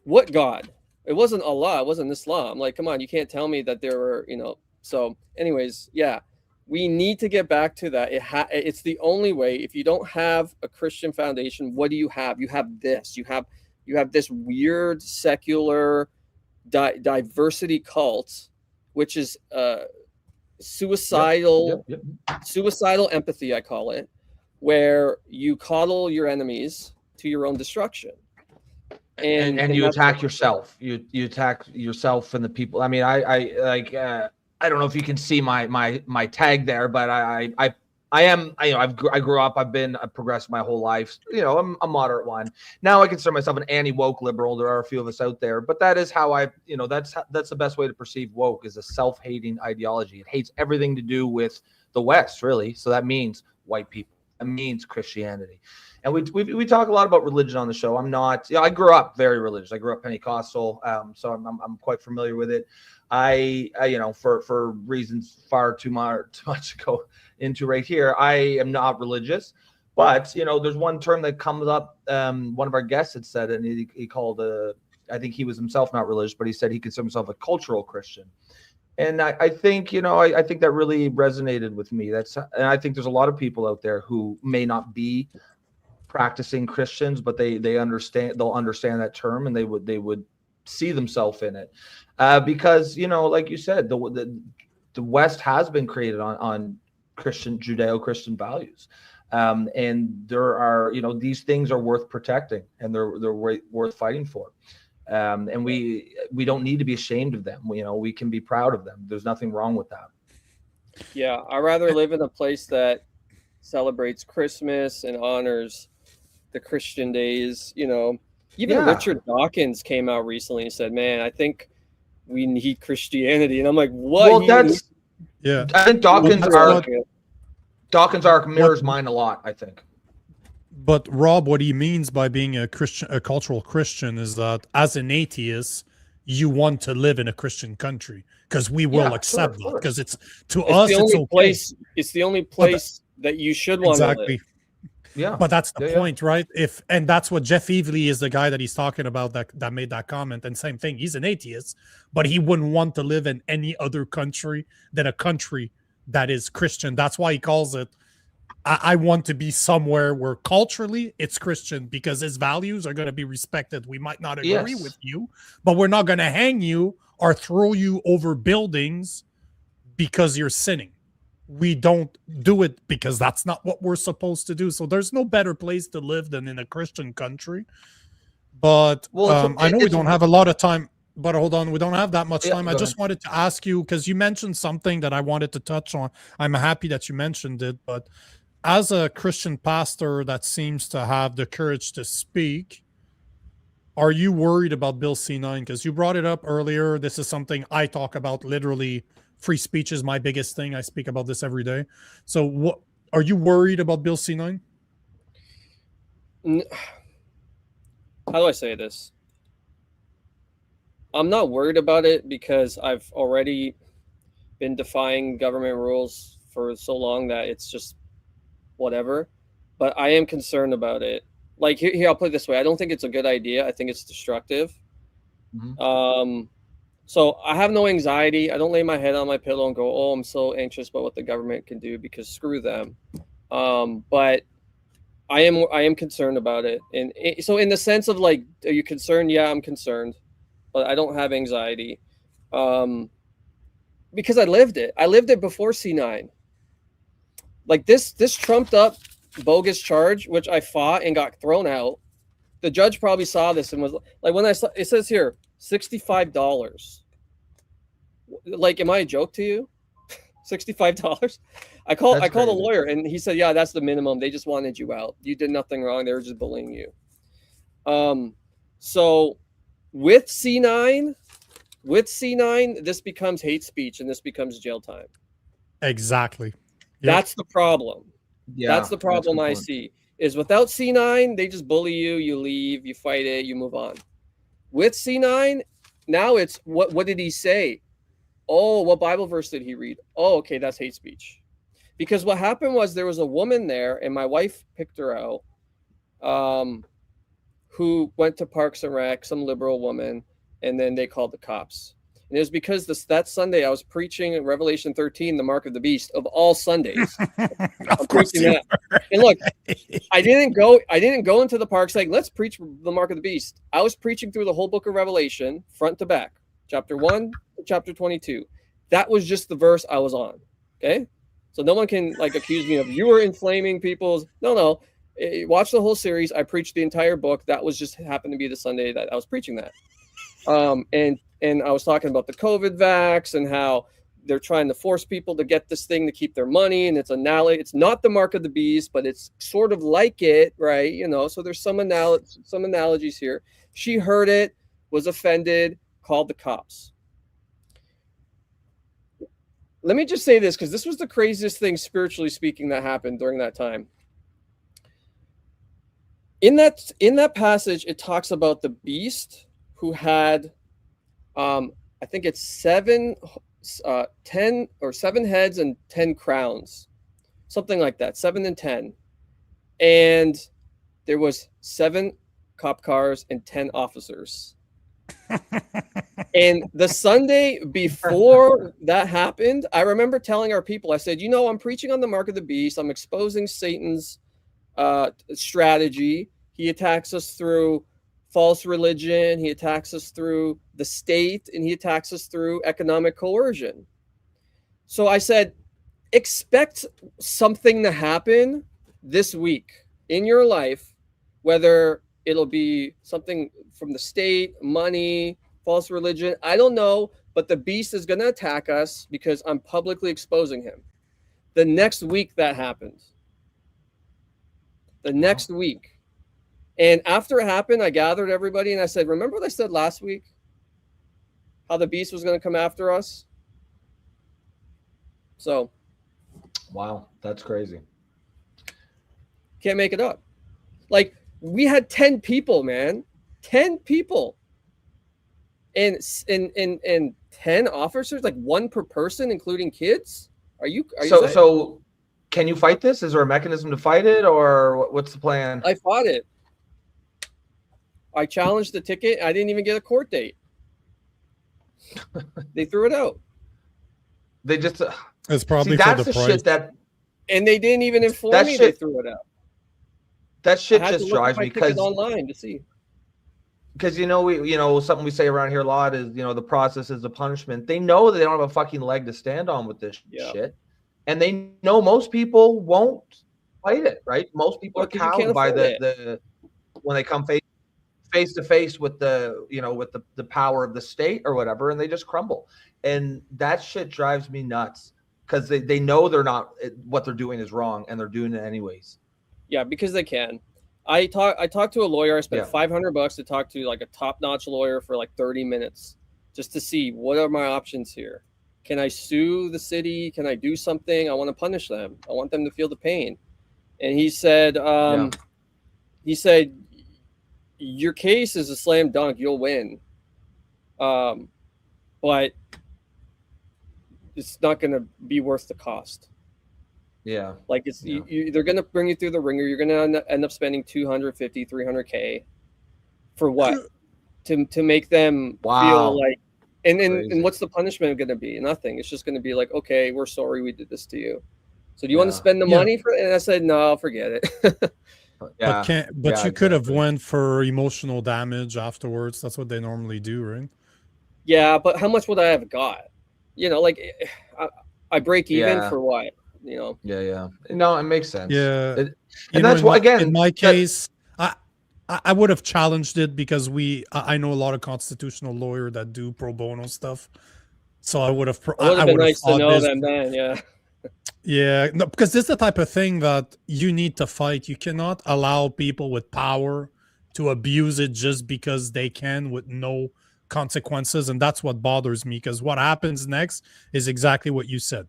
What God? It wasn't Allah. It wasn't Islam. Like, come on, you can't tell me that there were, So, anyways, yeah, we need to get back to that. It's the only way. If you don't have a Christian foundation, what do you have? You have this. You have this weird secular diversity cult, which is suicidal empathy, I call it, where you coddle your enemies to your own destruction. And you attack yourself. You attack yourself and the people. I mean, I don't know if you can see my tag there, but I grew up. I've been a progressive my whole life. I'm a moderate one. Now I consider myself an anti-woke liberal. There are a few of us out there, but that is how that's the best way to perceive woke, is a self-hating ideology. It hates everything to do with the West, really. So that means white people. That means Christianity. And we talk a lot about religion on the show. I'm not, I grew up very religious. I grew up Pentecostal, so I'm quite familiar with it. I for reasons far too much ago, into right here. I am not religious, but there's one term that comes up. One of our guests had said it, and he called I think he was himself not religious, but he said he considered himself a cultural Christian. And I think, I think that really resonated with me. And I think there's a lot of people out there who may not be practicing Christians, but they'll understand that term, and they would see themselves in it. Because, like you said, the West has been created on Christian, Judeo-Christian values. And there are, these things are worth protecting, and they're worth fighting for. And we don't need to be ashamed of them. We can be proud of them. There's nothing wrong with that. Yeah, I'd rather live in a place that celebrates Christmas and honors the Christian days. Even Richard Dawkins came out recently and said, "Man, I think we need Christianity." And I'm like, "What?" Well, I think Dawkins' arc mirrors What- mine a lot, I think. But Rob, what he means by being a cultural Christian, is that as an atheist, you want to live in a Christian country because we will accept that, because it's us. It's okay. It's the only place that you should want to live. Yeah. But that's the point, right? And that's what Jeff Evely is, the guy that he's talking about that made that comment. And same thing, he's an atheist, but he wouldn't want to live in any other country than a country that is Christian. That's why he calls it, I want to be somewhere where culturally it's Christian, because his values are going to be respected. We might not agree with you, but we're not going to hang you or throw you over buildings because you're sinning. We don't do it because that's not what we're supposed to do. So there's no better place to live than in a Christian country. But I know we don't have a lot of time, but hold on, we don't have that much time. I just wanted to ask you, because you mentioned something that I wanted to touch on. I'm happy that you mentioned it, but as a Christian pastor that seems to have the courage to speak, are you worried about Bill C-9? Because you brought it up earlier. This is something I talk about literally. Free speech is my biggest thing. I speak about this every day. So what are you worried about Bill C-9? How do I say this? I'm not worried about it because I've already been defying government rules for so long that it's just whatever. But I am concerned about it. Like, here I'll put it this way. I don't think it's a good idea. I think it's destructive. Mm-hmm. So I have no anxiety. I don't lay my head on my pillow and go, "Oh, I'm so anxious about what the government can do," because screw them. But I am concerned about it. And so in the sense of, like, are you concerned? Yeah, I'm concerned, but I don't have anxiety. Because I lived it. I lived it before C-9. Like this trumped up bogus charge, which I fought and got thrown out. The judge probably saw this and was like, when I saw, it says here, $65. Like, am I a joke to you? $65? I called a lawyer and he said, "Yeah, that's the minimum. They just wanted you out. You did nothing wrong. They were just bullying you." So with C-9, this becomes hate speech and this becomes jail time. Exactly. Yep. That's the problem. Yeah, that's the problem I see. Is without C-9, they just bully you, you leave, you fight it, you move on. With C-9, now it's what did he say? Oh, what Bible verse did he read? Oh, okay, that's hate speech. Because what happened was there was a woman there, and my wife picked her out, who went to Parks and Rec, some liberal woman, and then they called the cops. And it was because that Sunday I was preaching in Revelation 13, the mark of the beast, of all Sundays. Of course you that. And look, I didn't go into the park saying, "Let's preach the mark of the beast." I was preaching through the whole book of Revelation, front to back, chapter 1 to chapter 22. That was just the verse I was on. Okay? So no one can accuse me of, "You were inflaming people's." No. Watch the whole series. I preached the entire book. That was just happened to be the Sunday that I was preaching that. And I was talking about the COVID vax and how they're trying to force people to get this thing to keep their money. And it's not the mark of the beast, but it's sort of like it, right? So there's some analogies here. She heard it, was offended, called the cops. Let me just say this, because this was the craziest thing, spiritually speaking, that happened during that time. In that passage, it talks about the beast who had, I think it's 7 heads and 10 crowns. something like that, 7 and 10. And there was 7 cop cars and 10 officers. And the Sunday before that happened, I remember telling our people, I said, I'm preaching on the mark of the beast. I'm exposing Satan's strategy. He attacks us through false religion. He attacks us through the state, and he attacks us through economic coercion. So I said, expect something to happen this week in your life, whether it'll be something from the state, money, false religion. I don't know, but the beast is going to attack us because I'm publicly exposing him. The next week that happened. The next week. And after it happened, I gathered everybody and I said, remember what I said last week? How the beast was going to come after us? So. Wow, that's crazy. Can't make it up. Like, we had 10 people, man. 10 people. And 10 officers, like 1 per person, including kids. Are you so can you fight this? Is there a mechanism to fight it, or what's the plan? I fought it. I challenged the ticket. I didn't even get a court date. They threw it out. They just It's probably that's for the the price. shit that, and they didn't even inform me they threw it out. that shit I had just to look drives at my me ticket because online to see. Because something we say around here a lot is the process is a punishment. They know that they don't have a fucking leg to stand on with this shit, and they know most people won't fight it. Right? Most people are cowed by the when they come face to face with the with the power of the state or whatever, and they just crumble. And that shit drives me nuts because they know they're not, what they're doing is wrong, and they're doing it anyways. Yeah, because they can. I talked to a lawyer. I spent $500 to talk to like a top-notch lawyer for like 30 minutes just to see what are my options here. Can I sue the city? Can I do something? I want to punish them. I want them to feel the pain. And he said, your case is a slam dunk. You'll win. But it's not going to be worth the cost. Yeah. Like they're going to bring you through the ringer. You're going to end up spending $250,000, $300K for what? To make them feel like, and what's the punishment going to be? Nothing. It's just going to be like, okay, we're sorry we did this to you. So do you want to spend the money for it? And I said, no, forget it. But you could have went for emotional damage afterwards. That's what they normally do, right? Yeah, but how much would I have got? Like I break even for what? Yeah. No, it makes sense. Yeah. And that's why, again, in my case, I would have challenged it because I know a lot of constitutional lawyers that do pro bono stuff. So I would have. It would have been nice to know them then, yeah. Yeah, no, because this is the type of thing that you need to fight. You cannot allow people with power to abuse it just because they can with no consequences. And that's what bothers me, because what happens next is exactly what you said.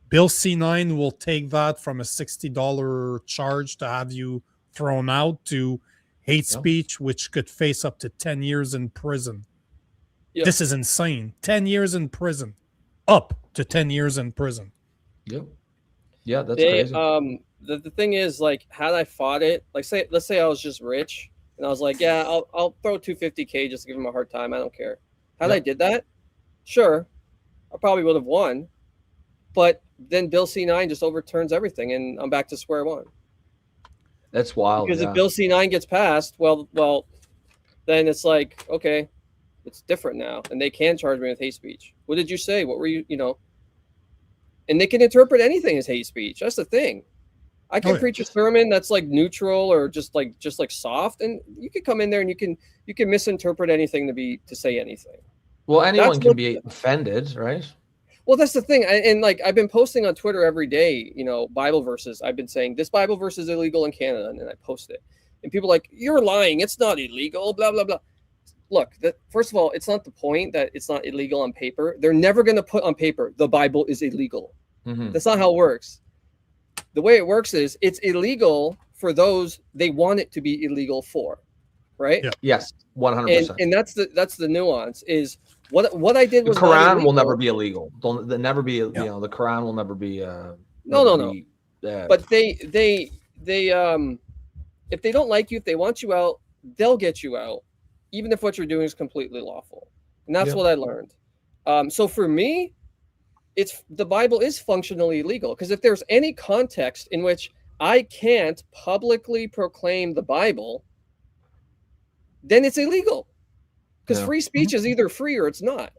Bill C9 will take that from a $60 charge to have you thrown out to hate speech, which could face up to 10 years in prison. Yep. This is insane. 10 years in prison. Up to 10 years in prison. Yep. Yeah, that's crazy. The thing is, like, had I fought it, like, let's say I was just rich and I was like, yeah, I'll throw $250K just to give him a hard time. I don't care. Had I did that, sure, I probably would have won. But then Bill C9 just overturns everything, and I'm back to square one. That's wild. Because if Bill C9 gets passed, well, then it's like, okay, it's different now, and they can charge me with hate speech. What did you say? What were you, And they can interpret anything as hate speech. That's the thing. I can preach a sermon that's like neutral or just like soft, and you can come in there and you can misinterpret anything to say anything. Well, anyone can be offended, right? Well, that's the thing. And like, I've been posting on Twitter every day, Bible verses. I've been saying this Bible verse is illegal in Canada, and then I post it. And people are like, you're lying. It's not illegal, blah, blah, blah. Look, first of all, it's not the point that it's not illegal on paper. They're never going to put on paper the Bible is illegal. Mm-hmm. That's not how it works. The way it works is it's illegal for those they want it to be illegal for, right? Yeah. Yes, 100%. And that's the nuance is what I did was the Quran will never be illegal. They'll never be. The Quran will never be. No. But they if they don't like you, if they want you out, they'll get you out, even if what you're doing is completely lawful. And that's what I learned. So for me, the Bible is functionally legal, because if there's any context in which I can't publicly proclaim the Bible, then it's illegal, because free speech is either free or it's not.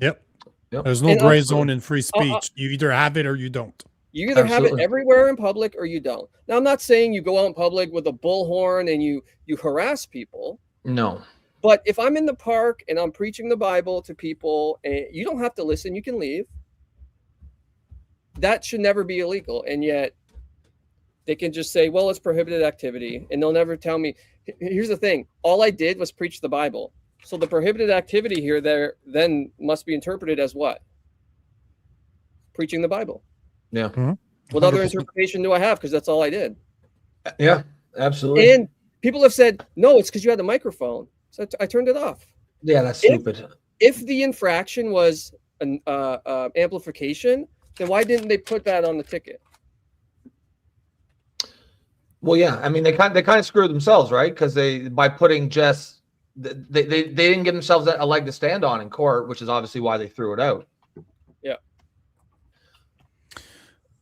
Yep. Yep. There's no And gray zone in free speech. You either have it or you don't. You either have it everywhere in public or you don't. Now, I'm not saying you go out in public with a bullhorn and you harass people. No. But if I'm in the park and I'm preaching the Bible to people, and you don't have to listen, you can leave. That should never be illegal. And yet they can just say, well, it's prohibited activity. And they'll never tell me. Here's the thing. All I did was preach the Bible. So the prohibited activity here there then must be interpreted as what? Preaching the Bible. Yeah. Mm-hmm. What other interpretation do I have? Because that's all I did. Yeah, absolutely. And people have said, no, it's because you had the microphone. So I turned it off. Yeah, that's stupid. If the infraction was an amplification, then why didn't they put that on the ticket? Well, yeah, I mean, they kind of screwed themselves, right? Because by putting just they didn't give themselves a leg to stand on in court, which is obviously why they threw it out. Yeah.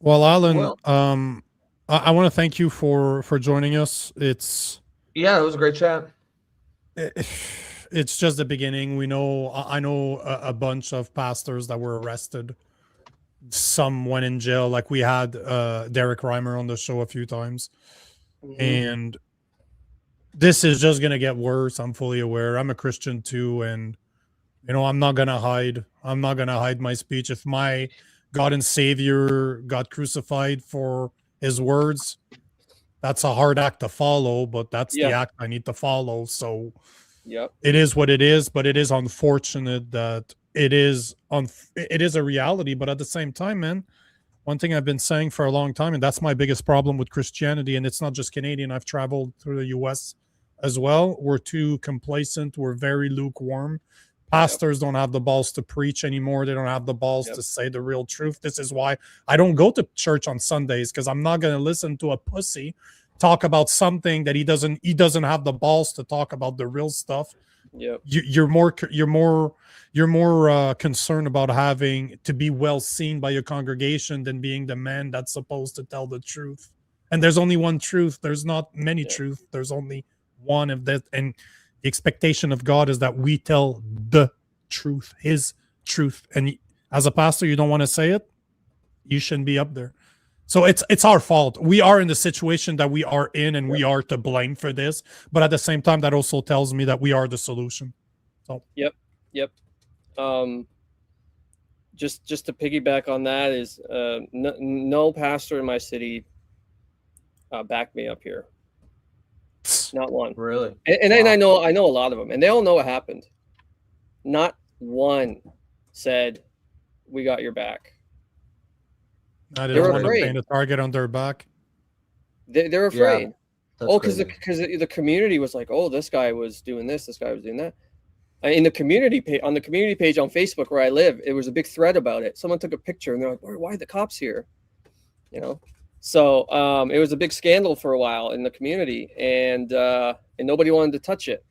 Well, Alan, I want to thank you for joining us. It was a great chat. It's just the beginning. I know a bunch of pastors that were arrested. Some went in jail. Like we had Derek Reimer on the show a few times. Mm-hmm. And this is just going to get worse. I'm fully aware. I'm a Christian too. And, I'm not going to hide. I'm not going to hide my speech. If my God and Savior got crucified for his words, that's a hard act to follow, but that's the act I need to follow. So it is what it is, but it is unfortunate that it is a reality. But at the same time, man, one thing I've been saying for a long time, and that's my biggest problem with Christianity, and it's not just Canadian, I've traveled through the US as well. We're too complacent. We're very lukewarm. Pastors don't have the balls to preach anymore. They don't have the balls to say the real truth. This is why I don't go to church on Sundays, because I'm not going to listen to a pussy talk about something that he doesn't have the balls to talk about the real stuff. You're more concerned about having to be well seen by your congregation than being the man that's supposed to tell the truth. And there's only one truth. There's not many truths. There's only one of that. And the expectation of God is that we tell the truth, his truth. And as a pastor, you don't want to say it, you shouldn't be up there. So it's our fault. We are in the situation that we are in, and we are to blame for this. But at the same time, that also tells me that we are the solution. So Yep. Just to piggyback on that is no pastor in my city backed me up here. Not one. Really? And I know a lot of them, and they all know what happened. Not one said, "We got your back." They were afraid. Paint a target on their back. They're afraid. Yeah, because the community was like, "Oh, this guy was doing this. This guy was doing that." In the community page on Facebook where I live, it was a big thread about it. Someone took a picture and they're like, "Why are the cops here?" So it was a big scandal for a while in the community, and nobody wanted to touch it.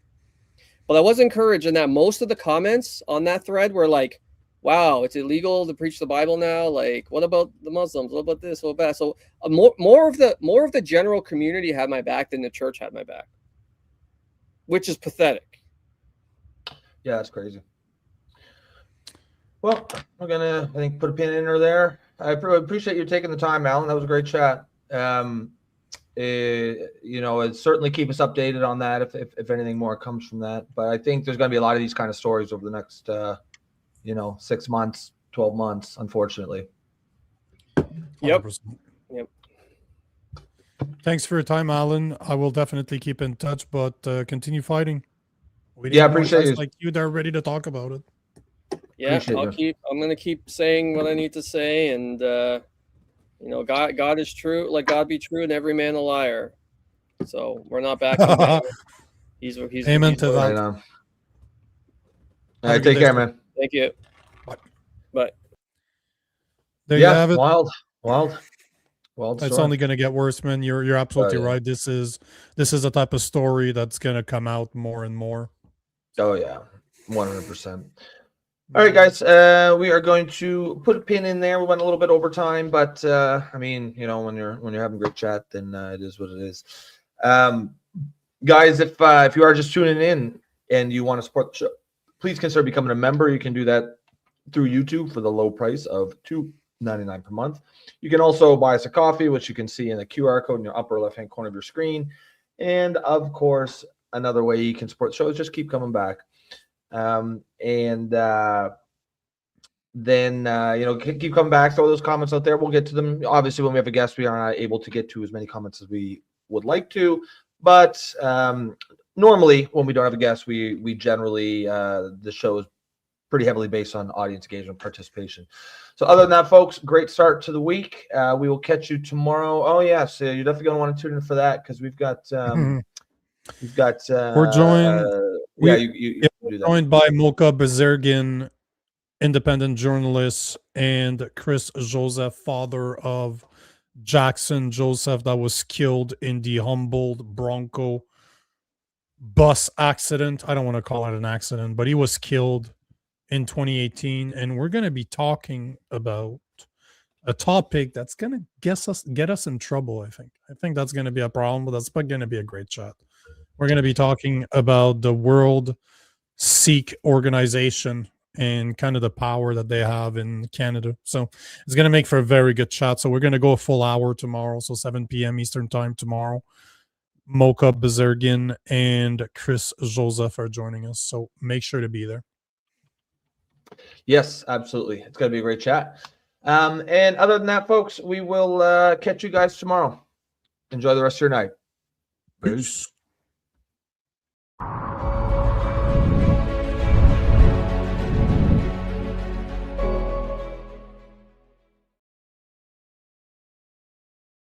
But I was encouraged in that most of the comments on that thread were like, "Wow, it's illegal to preach the Bible now. Like, what about the Muslims? What about this? What about that?" So more of the general community had my back than the church had my back, which is pathetic. Yeah, that's crazy. Well, we're gonna, I think, put a pin in her there. I appreciate you taking the time, Alan. That was a great chat. Certainly keep us updated on that if anything more comes from that. But I think there's going to be a lot of these kind of stories over the next, 6 months, 12 months, unfortunately. Yep. Thanks for your time, Alan. I will definitely keep in touch, but continue fighting. Appreciate you. Like you, they're ready to talk about it. Yeah, I'm going to keep saying what I need to say, and God is true. Let God be true, and every man a liar. So we're not backing down. He's Amen to that. Right on. All right, take care, man. Thank you. Bye. Bye. There you have it. Wild. Well, It's only going to get worse, man. You're absolutely yeah. right. This is a type of story that's going to come out more and more. Oh yeah, 100%. All right, guys. We are going to put a pin in there. We went a little bit over time, but I mean, you know, when you're having a great chat, then it is what it is. Guys, if you are just tuning in and you want to support the show, please consider becoming a member. You can do that through YouTube for the low price of $2.99 per month. You can also buy us a coffee, which you can see in the QR code in your upper left-hand corner of your screen. And of course, another way you can support the show is just keep coming back. Then you know, keep coming back. Throw those comments out there. We'll get to them. Obviously, when we have a guest, we are not able to get to as many comments as we would like to. But normally, when we don't have a guest, we generally the show is pretty heavily based on audience engagement participation. So other than that, folks, great start to the week. We will catch you tomorrow. Oh yes, you're definitely going to want to tune in for that because we've got we're joined. You We're do that. joined by Mocha Bezergin, independent journalist, and Chris Joseph, father of Jackson Joseph, that was killed in the Humboldt Bronco bus accident. I don't want to call it an accident, but he was killed in 2018. And we're going to be talking about a topic that's going to get us in trouble. I think that's going to be a problem, but that's going to be a great chat. We're going to be talking about the World Sikh organization and kind of the power that they have in Canada. So it's going to make for a very good chat. So we're going to go a full hour tomorrow. So 7 p.m. Eastern time tomorrow. Mocha Bezergin and Chris Joseph are joining us. So make sure to be there. Yes, absolutely. It's going to be a great chat. And other than that, folks, we will catch you guys tomorrow. Enjoy the rest of your night. Peace.